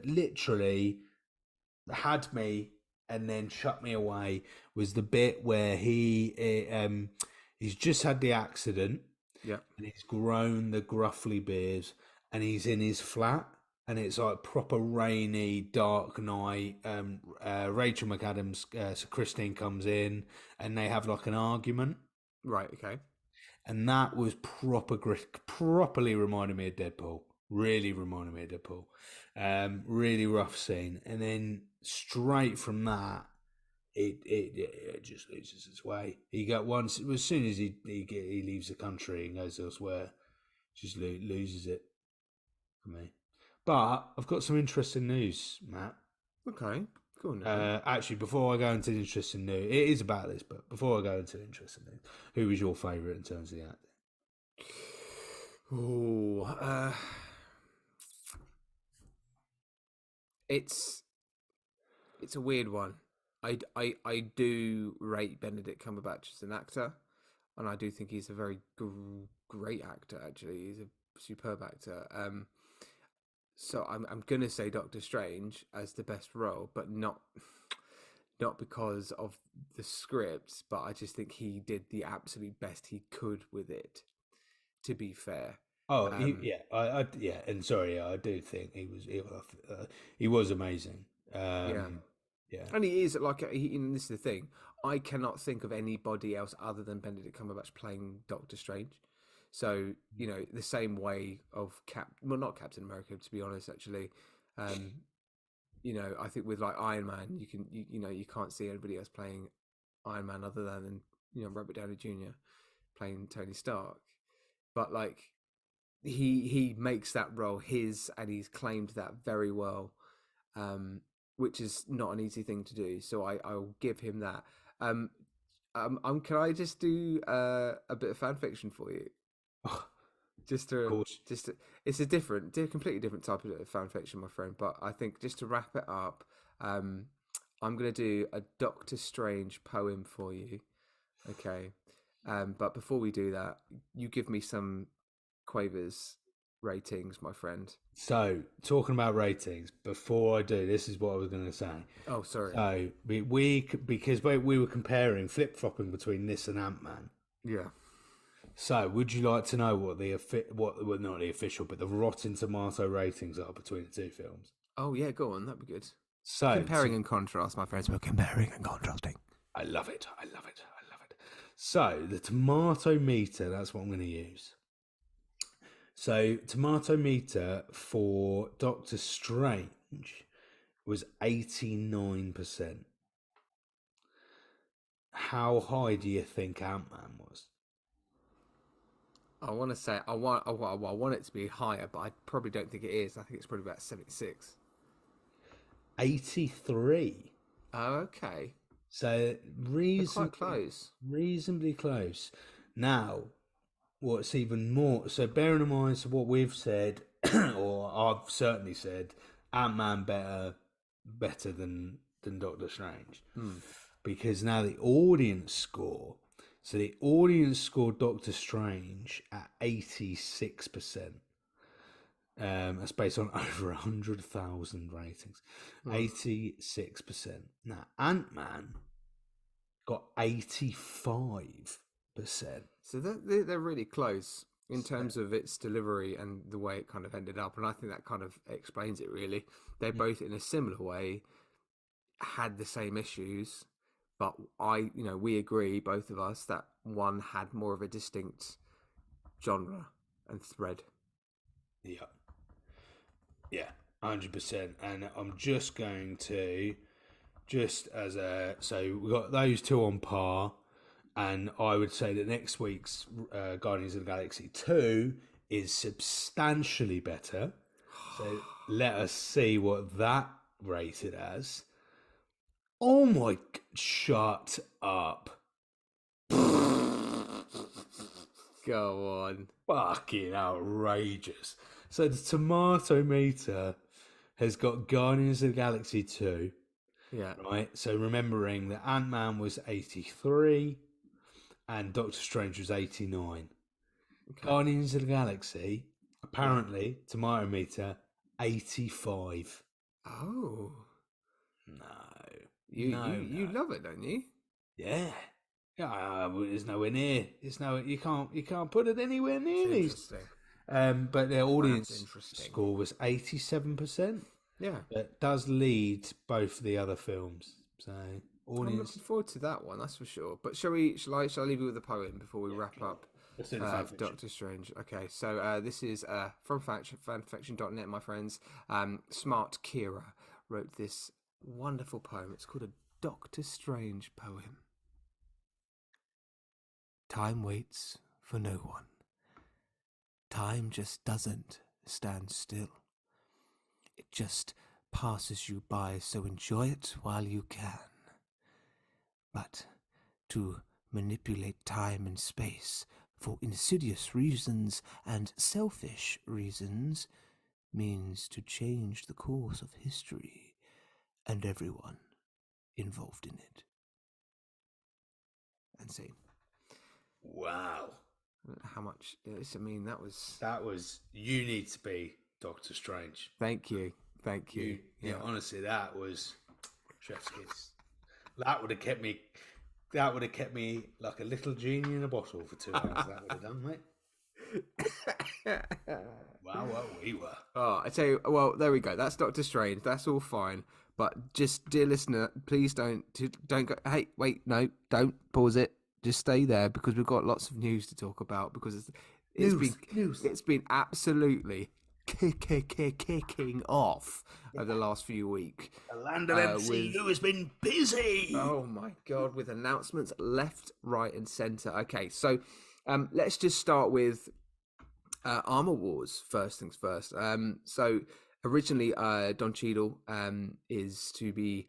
literally had me and then shut me away was the bit where he's just had the accident. Yeah. And he's grown the gruffly beard and he's in his flat and it's like proper rainy, dark night. Rachel McAdams, so Christine comes in and they have like an argument. Right. Okay. And that was properly reminded me of Deadpool. Really reminded me of Deadpool. Really rough scene. And then straight from that, it just loses its way. As soon as he leaves the country and goes elsewhere, just loses it for me. But I've got some interesting news, Matt. Okay. Go on. Actually, before I go into the interesting news, it is about this, but before I go into the interesting news, who was your favourite in terms of the acting? Oh, it's a weird one. I do rate Benedict Cumberbatch as an actor, and I do think he's a very great actor. Actually, he's a superb actor. So I'm gonna say Doctor Strange as the best role, but not because of the script, but I just think he did the absolute best he could with it. To be fair. Oh, and sorry, I do think he was amazing. Yeah. Yeah. And he is like, and this is the thing, I cannot think of anybody else other than Benedict Cumberbatch playing Doctor Strange. So, you know, the same way of not Captain America, to be honest, actually. You know, I think with like Iron Man, you can't see anybody else playing Iron Man other than, Robert Downey Jr. playing Tony Stark. But like, he makes that role his, and he's claimed that very well. Which is not an easy thing to do. So I'll give him that. Can I just do a bit of fan fiction for you? It's a completely different type of fan fiction, my friend. But I think just to wrap it up, I'm gonna do a Doctor Strange poem for you. Okay. But before we do that, you give me some Quavers ratings, my friend. So, talking about ratings, before I do, this is what I was going to say. Oh, sorry. So, because we were comparing, flip-flopping between this and Ant-Man. Yeah. So, would you like to know what well, not the official, but the Rotten Tomato ratings are between the two films? Oh, yeah, go on. That'd be good. So, Comparing and contrast, my friends. We're comparing and contrasting. I love it. I love it. I love it. So, the tomato meter, that's what I'm going to use. So, tomato meter for Doctor Strange was 89%. How high do you think Ant-Man was? I want to say I want it to be higher, but I probably don't think it is. I think it's probably about 76. 83. Oh, okay. So They're quite close. reasonably close. Now, what's even more, so bearing in mind what we've said, or I've certainly said, Ant-Man better than Doctor Strange. Because now the audience score, so the audience scored Doctor Strange at 86%. That's based on over 100,000 ratings. 86%. Now, Ant-Man got 85%. So they're really close in terms of its delivery and the way it kind of ended up. And I think that kind of explains it, really. They both, in a similar way, had the same issues. But we agree, both of us, that one had more of a distinct genre and thread. Yeah. Yeah, 100%. And I'm just going to, so we've got those two on par. And I would say that next week's Guardians of the Galaxy 2 is substantially better. So let us see what that rated as. Oh my, shut up. Go on. Fucking outrageous. So the tomato meter has got Guardians of the Galaxy 2. Yeah. Right? So remembering that Ant-Man was 83 and Doctor Strange was 89. Okay. Guardians of the Galaxy, apparently, tomato meter, 85. Oh. No. You love it, don't you? Yeah. Yeah, there's nowhere near. You can't put it anywhere near It's these. interesting. But their audience interesting. score was 87%. Yeah. That does lead both the other films. So I'm audience. looking forward to that one, that's for sure. But shall I leave you with a poem before we wrap up Let's do the fan fiction. Doctor Strange? Okay, so this is from fanfiction.net, my friends. Smart Kira wrote this wonderful poem. It's called a Doctor Strange poem. Time waits for no one. Time just doesn't stand still. It just passes you by, so enjoy it while you can. But to manipulate time and space for insidious reasons and selfish reasons means to change the course of history and everyone involved in it. And see. Wow. How much? I mean, that was. You need to be Doctor Strange. Thank you. Yeah, honestly, that was chef's kiss. That would have kept me. That would have kept me like a little genie in a bottle for 2 hours. That would have done, mate. Wow, well, we were. Oh, I tell you. Well, there we go. That's Doctor Strange. That's all fine. But just, dear listener, please don't go. Hey, wait, no, don't pause it. Just stay there because we've got lots of news to talk about. Because it's been absolutely kicking off over the last few weeks. The land of MCU has been busy. Oh my god, with announcements left, right, and centre. Okay, so let's just start with Armor Wars. First things first. So originally, Don Cheadle is to be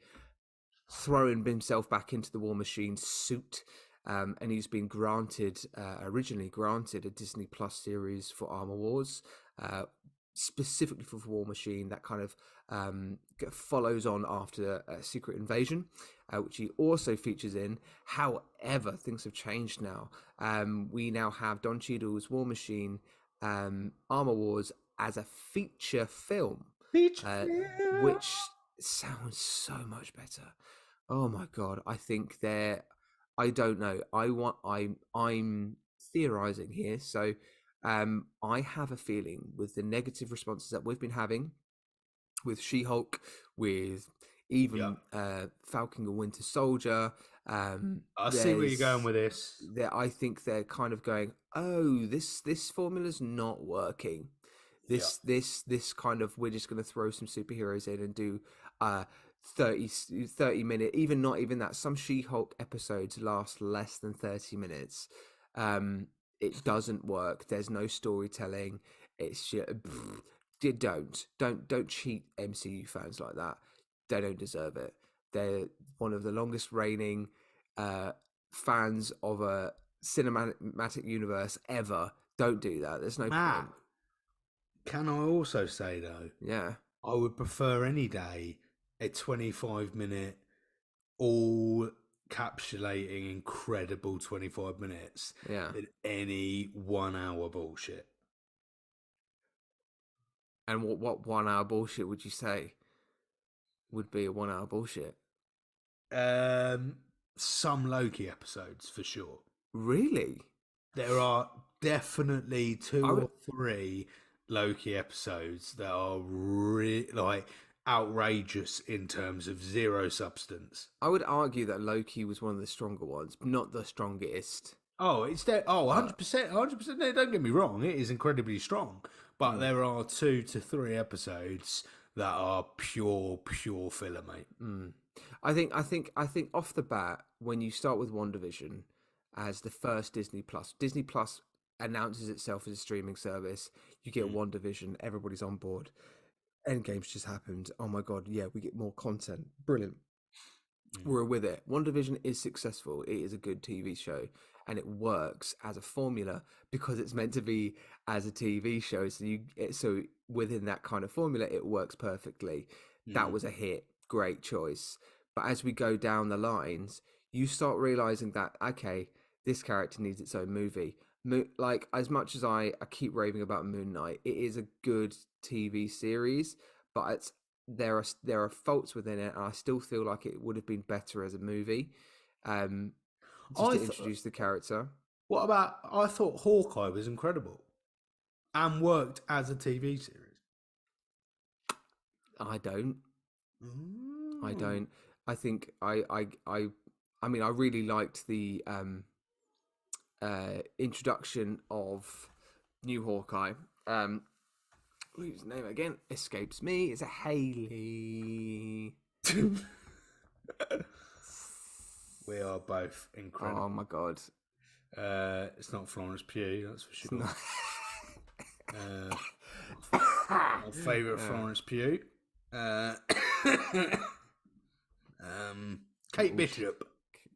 throwing himself back into the War Machine suit. And he's been originally granted a Disney Plus series for Armor Wars, specifically for War Machine, that kind of follows on after Secret Invasion, which he also features in. However, things have changed now. We now have Don Cheadle's War Machine, Armor Wars, as a feature film, Feature uh, film. which sounds so much better. Oh my god! I think they're. I don't know. I'm theorizing here, so I have a feeling with the negative responses that we've been having with She-Hulk, with Yeah, even Falcon and Winter Soldier. I see where you're going There's with this. there. I think they're kind of going, oh, this formula's not working. Yeah. This kind of, we're just going to throw some superheroes in and do uh 30 minute, even not even that. Some She-Hulk episodes last less than 30 minutes. It doesn't work. There's no storytelling. It's just, don't cheat MCU fans like that. They don't deserve it. They're one of the longest reigning fans of a cinematic universe ever. Don't do that. There's no Matt, point. can I also say though, Yeah, I would prefer any day a 25-minute, all capsulating incredible 25 minutes yeah. than any 1 hour bullshit. And what 1 hour bullshit would you say would be a 1 hour bullshit? Um, some Loki episodes for sure. Really? There are definitely I two would or three Loki episodes that are like outrageous in terms of zero substance. I would argue that Loki was one of the stronger ones, not the strongest. Oh, it's there. Oh, But 100%. 100%. No, don't get me wrong. It is incredibly strong. But mm, there are 2 to 3 episodes that are pure filler, mate. mm. I think off the bat, when you start with WandaVision as the first Disney Plus announces itself as a streaming service, you get Mm, WandaVision, everybody's on board. Endgame's just happened. Oh my god, yeah, we get more content. Brilliant. mm, We're with it. WandaVision is successful. It is a good TV show, and it works as a formula because it's meant to be as a TV show. So within that kind of formula, it works perfectly. That mm, was a hit. Great choice. But as we go down the lines, you start realizing that okay, this character needs its own movie. Like as much as I keep raving about Moon Knight, it is a good TV series, but there are faults within it, and I still feel like it would have been better as a movie, um, just I to th- introduce the character. what about? I thought Hawkeye was incredible and worked as a TV series. I don't. I Mm. don't. I think I mean, I really liked the introduction of new Hawkeye. Whose name again escapes me? It's a Haley. We are both Oh incredible. my god! It's not Florence Pugh, that's for It's sure. not. My favourite Florence Pugh. Uh, Kate Bishop.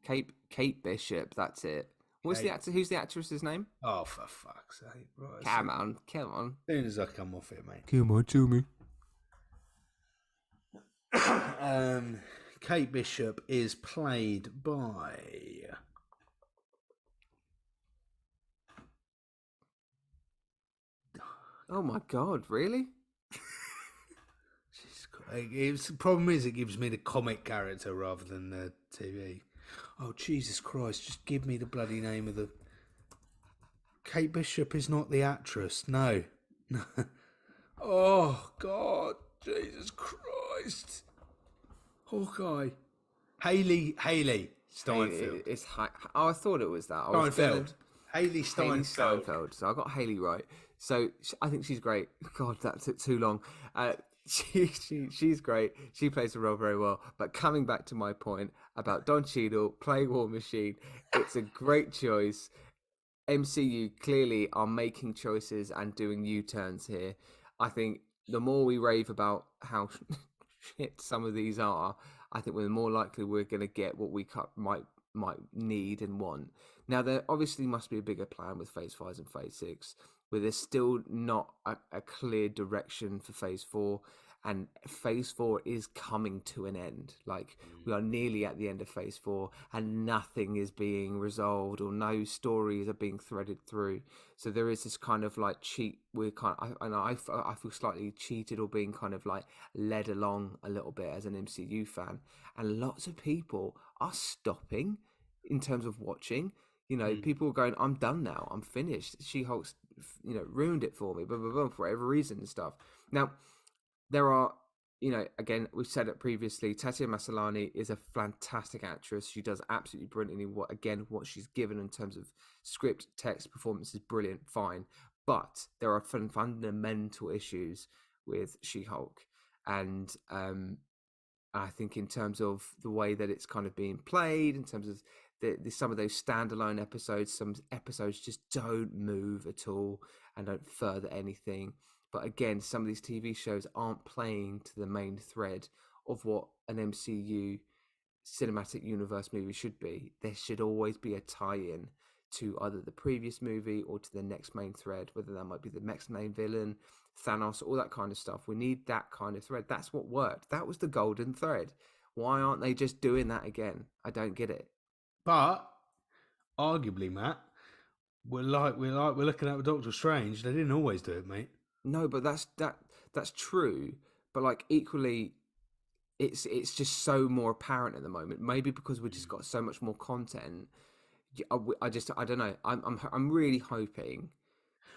Kate Bishop. That's it. What's the Kate. actor? Who's the actress's name? Oh, for fuck's sake! Right, Come on, come on. as soon as I come off it, mate. Come on, tell me. Kate Bishop is played by. Oh my god, really? The problem is, it gives me the comic character rather than the TV. Oh, Jesus Christ, just give me the bloody name of the. Kate Bishop is not the actress, no. Oh, God, Jesus Christ. Hawkeye. Haley Steinfeld. It's oh, I thought it was that. Steinfeld. Haley Haley Steinfeld. Steinfeld. So I got Haley right. So I think she's great. God, that took too long. She's great. She plays the role very well. But coming back to my point about Don Cheadle playing War Machine, it's a great choice. MCU clearly are making choices and doing U-turns here. I think the more we rave about how shit some of these are, I think we're more likely we're going to get what we might need and want. Now, there obviously must be a bigger plan with Phase 5 and Phase 6, where there's still not a clear direction for Phase 4. and Phase 4 is coming to an end. Like, we are nearly at the end of Phase 4, and nothing is being resolved, or no stories are being threaded through. So there is this kind of like I feel slightly cheated, or being kind of like led along a little bit as an MCU fan, and lots of people are stopping in terms of watching. People are going, I'm done now, I'm finished. She-Hulk's, ruined it for me, blah, blah, blah, for whatever reason and stuff. Now, there are, again, we've said it previously, Tatiana Maslany is a fantastic actress. She does absolutely brilliantly what she's given in terms of script, text, performance is brilliant, fine. But there are fundamental issues with She-Hulk. And I think in terms of the way that it's kind of being played, in terms of some of those standalone episodes, some episodes just don't move at all and don't further anything. But again, some of these TV shows aren't playing to the main thread of what an MCU cinematic universe movie should be. There should always be a tie-in to either the previous movie or to the next main thread, whether that might be the next main villain, Thanos, all that kind of stuff. We need that kind of thread. That's what worked. That was the golden thread. Why aren't they just doing that again? I don't get it. But arguably, Matt, we're looking at with Doctor Strange. They didn't always do it, mate. No, but that's true. But like equally, it's just so more apparent at the moment. Maybe because we just got so much more content. I don't know. I'm really hoping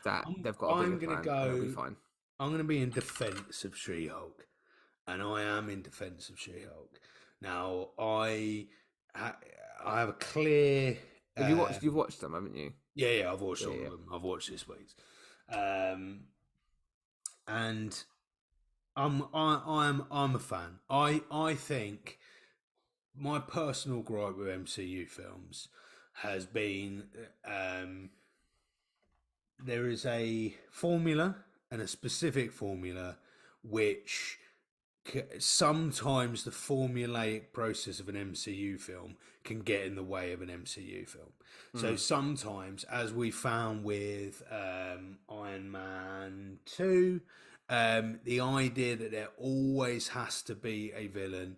that they've got a bigger plan and it'll be fine. I'm going to be in defence of She-Hulk, and I am in defence of She-Hulk. Now, I have a clear. You've watched them, haven't you? Yeah, I've watched all of them. I've watched this week's, and I'm a fan. I think my personal gripe with MCU films has been there is a formula, and a specific formula, which sometimes the formulaic process of an MCU film can get in the way of an MCU film. So sometimes, as we found with Iron Man 2, the idea that there always has to be a villain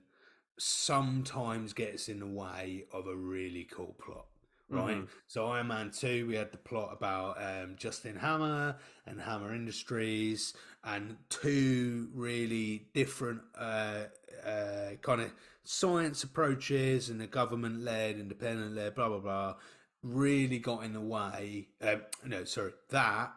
sometimes gets in the way of a really cool plot. Right, so Iron Man 2, we had the plot about Justin Hammer and Hammer Industries, and two really different kind of science approaches, and the government-led, independent-led, blah blah blah, really got in the way. That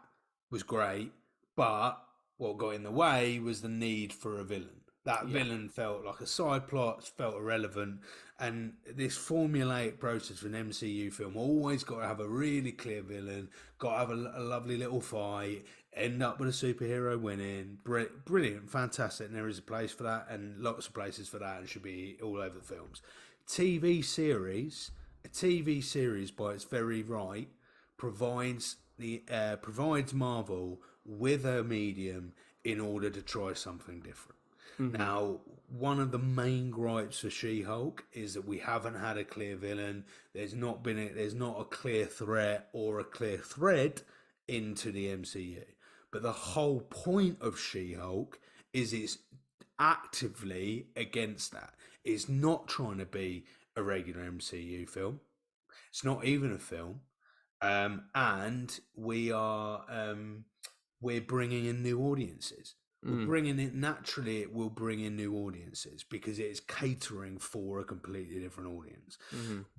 was great, but what got in the way was the need for a villain. That villain felt like a side plot, felt irrelevant, and this formulaic process for an MCU film always got to have a really clear villain, got to have a lovely little fight, end up with a superhero winning. Brilliant, fantastic, and there is a place for that, and lots of places for that, and should be all over the films. A TV series by its very right provides Marvel with a medium in order to try something different. Now, one of the main gripes for She-Hulk is that we haven't had a clear villain. There's not a clear threat or a clear thread into the MCU. But the whole point of She-Hulk is it's actively against that. It's not trying to be a regular MCU film. It's not even a film. And we're bringing in new audiences. We're bringing it naturally. It will bring in new audiences because it is catering for a completely different audience.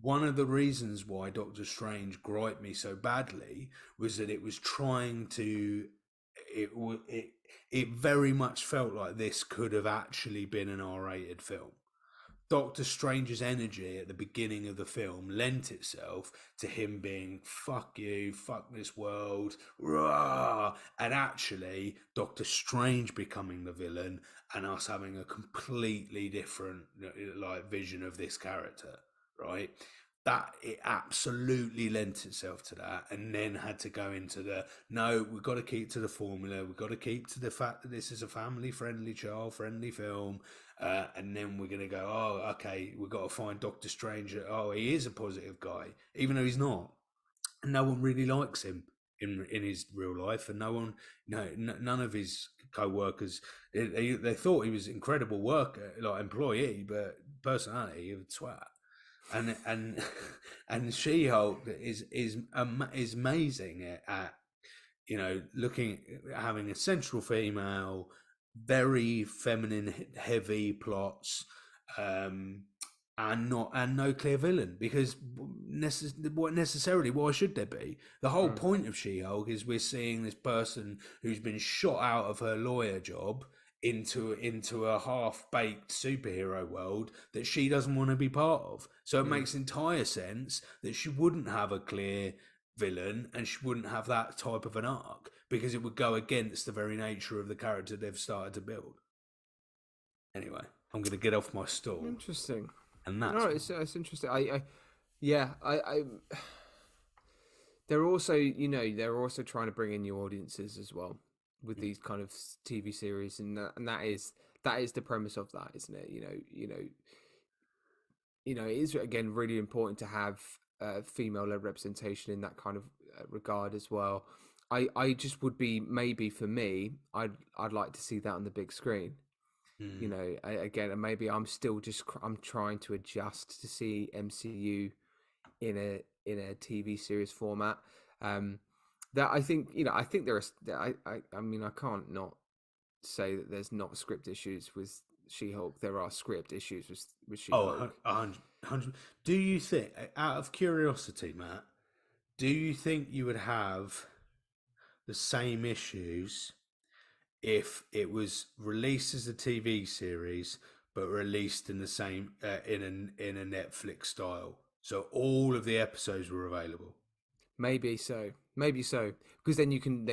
One of the reasons why Doctor Strange griped me so badly was that it was trying to. It very much felt like this could have actually been an R-rated film. Doctor Strange's energy at the beginning of the film lent itself to him being fuck you, fuck this world, rah! And actually Doctor Strange becoming the villain and us having a completely different vision of this character, right? That it absolutely lent itself to that, and then had to go into we've got to keep to the formula, we've got to keep to the fact that this is a family-friendly, child-friendly film, and then we're going to go, oh, okay, we've got to find Doctor Strange. Oh, he is a positive guy, even though he's not. And no one really likes him in his real life, and none of his co-workers, they thought he was an incredible worker, like employee, but personality, he would twat. And and She-Hulk is amazing at looking, having a central female, very feminine heavy plots, um and no clear villain, because why should there be? The whole point of She-Hulk is we're seeing this person who's been shot out of her lawyer job into a half-baked superhero world that she doesn't want to be part of. So it makes entire sense that she wouldn't have a clear villain and she wouldn't have that type of an arc, because it would go against the very nature of the character they've started to build. Anyway, I'm going to get off my stool. Interesting. And that's No, it's interesting. I they're also, they're also trying to bring in new audiences as well with these kind of TV series, and that is the premise of that, isn't it? It is again really important to have female-led representation in that kind of regard as well. I just would be, maybe for me, I'd like to see that on the big screen. Again, and maybe I'm trying to adjust to see MCU in a TV series format. That I think there are. I mean, I can't not say that there's not script issues with She-Hulk. There are script issues with She-Hulk. 100. Do you think, out of curiosity, Matt, do you think you would have the same issues if it was released as a TV series but released in the same in a Netflix style, so all of the episodes were available? Maybe so, because then you can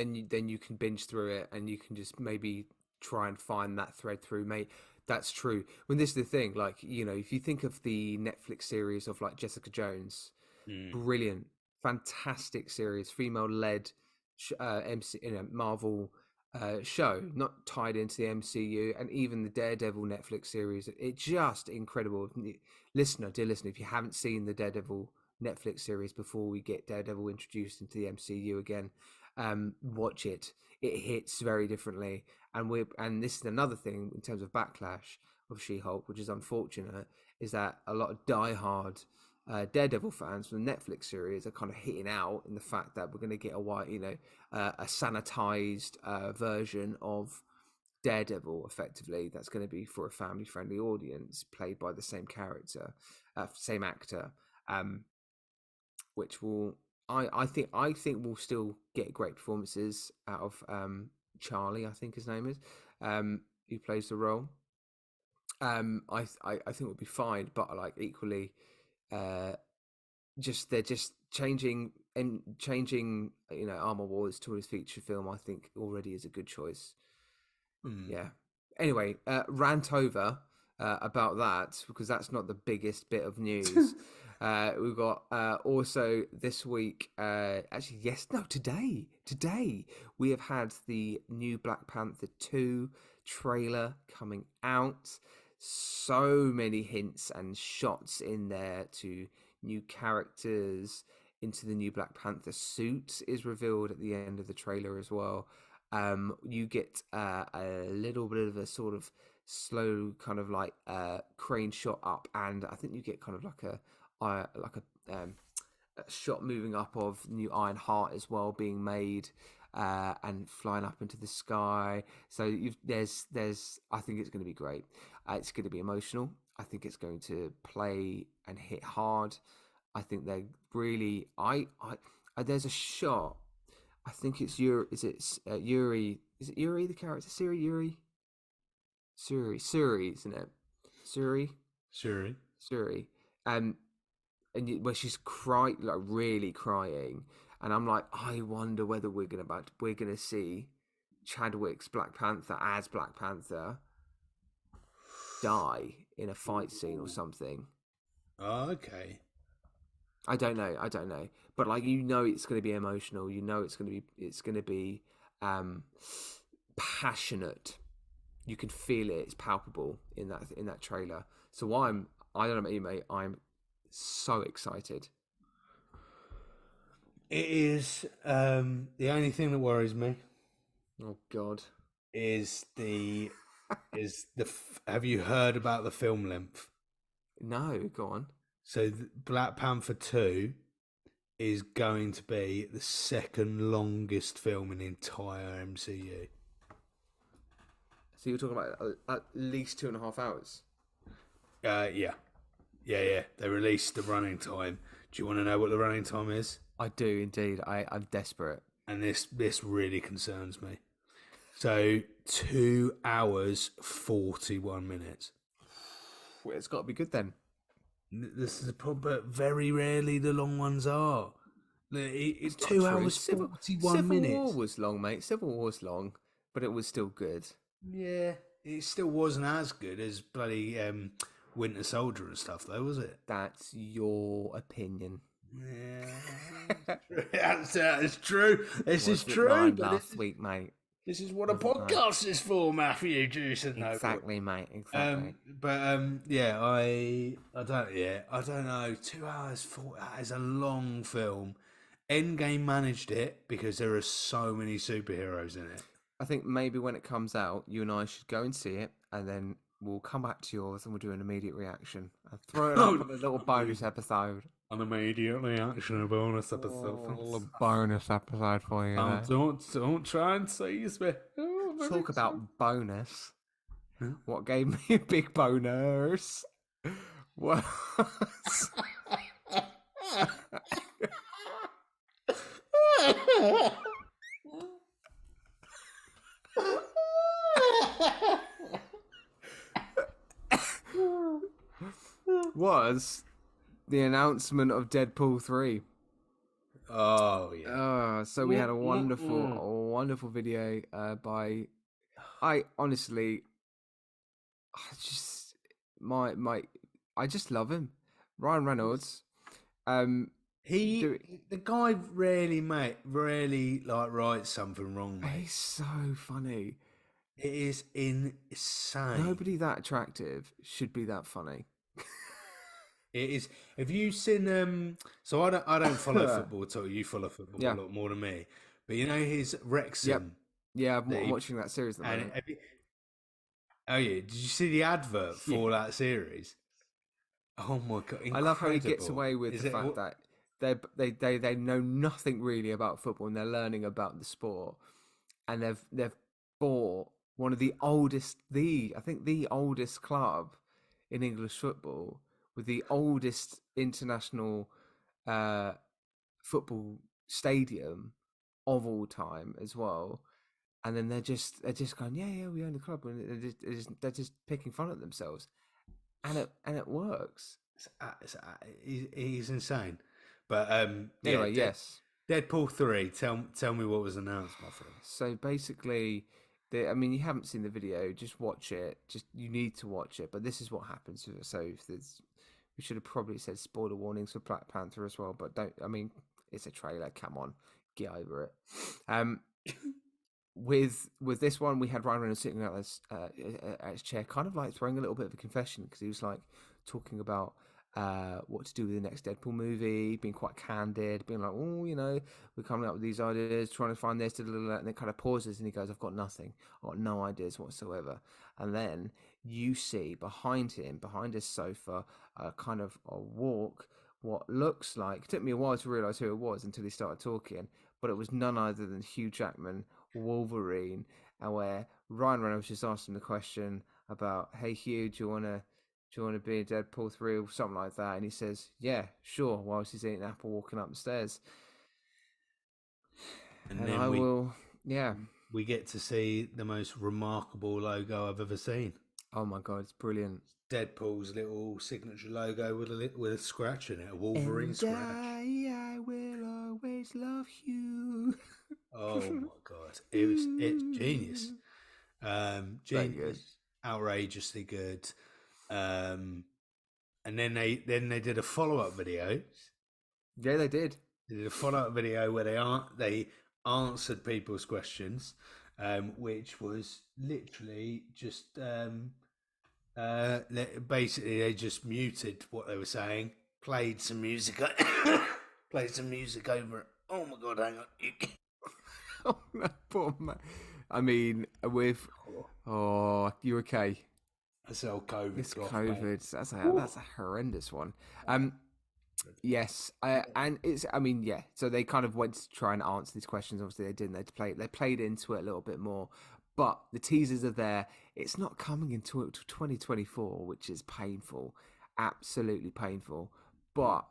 binge through it, and you can just maybe try and find that thread through. Mate, that's true. When this is the thing, like, if you think of the Netflix series of like Jessica Jones, brilliant, fantastic series, female-led Marvel show, not tied into the MCU, and even the Daredevil Netflix series. It's just incredible. Dear listener, if you haven't seen the Daredevil Netflix series before we get Daredevil introduced into the MCU again, watch it. It hits very differently, and this is another thing in terms of backlash of She-Hulk, which is unfortunate, is that a lot of diehard Daredevil fans from the Netflix series are kind of hitting out in the fact that we're going to get a sanitized version of Daredevil, effectively, that's going to be for a family-friendly audience, played by the same character, same actor, which will, I think we'll still get great performances out of Charlie, I think his name is, who plays the role. I think we'll be fine, but like equally, they're just changing Armor Wars to his feature film. I think already is a good choice. Yeah. Anyway, rant over about that, because that's not the biggest bit of news. We've got also this week, today we have had the new Black Panther 2 trailer coming out. So many hints and shots in there to new characters, into the new Black Panther suit is revealed at the end of the trailer as well. You get a little bit of a sort of slow kind of like crane shot up, and I think you get kind of like a shot moving up of new Iron Heart as well being made, and flying up into the sky. So there's I think it's going to be great. It's going to be emotional. I think it's going to play and hit hard. I think they're really there's a shot. I think it's Yuri. Is it Yuri? Is it Yuri the character? Yuri? Suri, isn't it? Suri. Where she's crying, like really crying, and I'm like, I wonder whether we're gonna see Chadwick's Black Panther as Black Panther die in a fight scene or something. Oh, okay. I don't know, but like, it's going to be emotional. It's going to be passionate. You can feel it. It's palpable in that trailer. So I don't know about you, mate. I'm so excited. It is the only thing that worries me. Oh God. is the have you heard about the film length? No, go on. So Black Panther 2 is going to be the second longest film in the entire MCU. So you're talking about at least 2.5 hours. Yeah. They released the running time. Do you want to know what the running time is? I do indeed. I'm desperate. And this really concerns me. So 2 hours 41 minutes. Well, it's got to be good then. This is a problem, but very rarely the long ones are. It's Not 2 true. hours 41 minutes. Civil War was long, mate. Civil War was long, but it was still good. Yeah, it still wasn't as good as bloody Winter Soldier and stuff, though, was it? That's your opinion. Yeah, that's true. This is Wasn't true. mine But last week, mate. this is what a Wasn't mine. podcast is for, Matthew Juice. Exactly, mate. Exactly. Yeah, I don't know. 2 hours 40 is a long film. Endgame managed it because there are so many superheroes in it. I think maybe when it comes out, you and I should go and see it, and then we'll come back to yours and we'll do an immediate reaction. I'll throw it up on a little bonus episode. An immediate reaction, a bonus episode. A little bonus episode for you. Don't try and seize me. Oh, Talk about bonus. What gave me a big bonus was was the announcement of Deadpool 3. Oh yeah. So we had a wonderful video by. I honestly, I just love him, Ryan Reynolds. The guy rarely like writes something wrong, mate. He's so funny. It is insane. Nobody that attractive should be that funny. It is. Have you seen? So I don't follow football at all. You follow football a lot more than me. But you know his Wrexham. Yeah, I'm watching that series at the moment. Oh yeah, did you see the advert for that series? Oh my god! Incredible. I love how he gets away with the fact that they know nothing really about football and they're learning about the sport, and they've bought one of the oldest club in English football with the oldest international football stadium of all time as well. And then they're just going, yeah, we own the club, and they're just picking fun at themselves, and it works. He's insane. But anyway, yes, Deadpool 3. Tell me what was announced, my friend. So basically, you haven't seen the video. Just watch it. You need to watch it. But this is what happens. So we should have probably said spoiler warnings for Black Panther as well. But don't. I mean, it's a trailer. Come on, get over it. With this one, we had Ryan Reynolds sitting at his chair, kind of like throwing a little bit of a confession, because he was like talking about what to do with the next Deadpool movie, being quite candid, being like, oh, we're coming up with these ideas, trying to find this, and it kind of pauses, and he goes, I've got nothing, I've got no ideas whatsoever. And then you see behind him, behind his sofa, kind of a walk, what looks like, it took me a while to realise who it was until he started talking, but it was none other than Hugh Jackman, Wolverine, and where Ryan Reynolds just asked him the question about, hey Hugh, do you want to be in Deadpool 3 or something like that? And he says, yeah, sure, whilst he's eating an apple walking up the stairs. And then we get to see the most remarkable logo I've ever seen. Oh my god, it's brilliant. Deadpool's little signature logo with a scratch in it, a Wolverine scratch. I will always love you. Oh my god, it's genius. Genius, outrageously good. And then they did a follow-up video. Yeah, they did. They did a follow-up video where they answered people's questions, which was literally just basically they just muted what they were saying, played some music over it. Oh my god, hang on. Oh no, poor man. I mean, with you okay? That's how COVID It's got me. COVID. That's a horrendous one. Yes, and it's. I mean, yeah. So they kind of went to try and answer these questions. Obviously, they didn't. They played into it a little bit more, but the teasers are there. It's not coming until 2024, which is painful, absolutely painful. But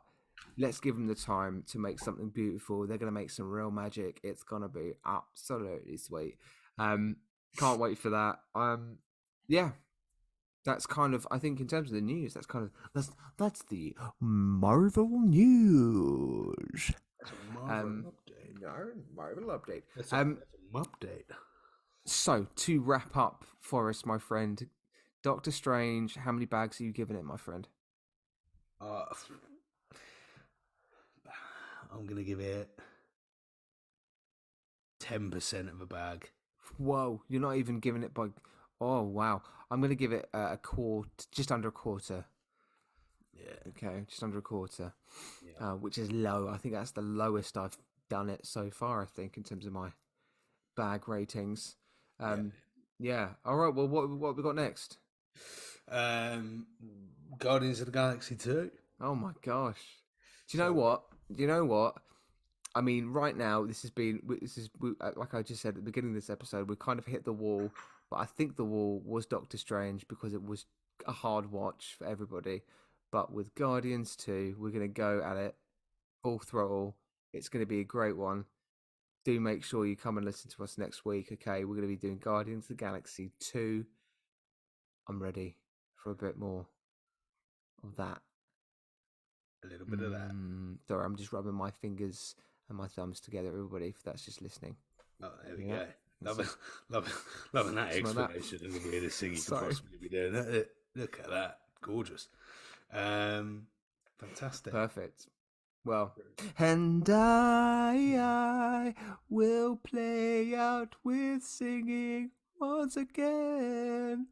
let's give them the time to make something beautiful. They're gonna make some real magic. It's gonna be absolutely sweet. Can't wait for that. Yeah, that's kind of, I think, in terms of the news, that's the Marvel news. That's a Marvel update. Marvel update. That's an update. So to wrap up for us, my friend, Doctor Strange, how many bags are you giving it, my friend? I'm gonna give it 10% of a bag. Whoa, you're not even giving it by. Oh wow, I'm gonna give it a quarter, just under a quarter. Yeah. Okay, just under a quarter, Yeah. which is low. I think that's the lowest I've done it so far. I think in terms of my bag ratings. Yeah. All right. Well, what have we got next? Guardians of the Galaxy 2. Oh my gosh. Do you know what? I mean, right now, like I just said at the beginning of this episode, we kind of hit the wall, but I think the wall was Doctor Strange because it was a hard watch for everybody. But with Guardians 2, we're going to go at it full throttle. It's going to be a great one. Do make sure you come and listen to us next week, okay? We're going to be doing Guardians of the Galaxy 2. I'm ready for a bit more of that. A little bit of that. Sorry, I'm just rubbing my fingers and my thumbs together, everybody, if that's just listening. Oh, there we go. Loving that explanation of the weirdest thing you could possibly be doing. Look at that. Gorgeous. Fantastic. Perfect. Well, and I will play out with singing once again.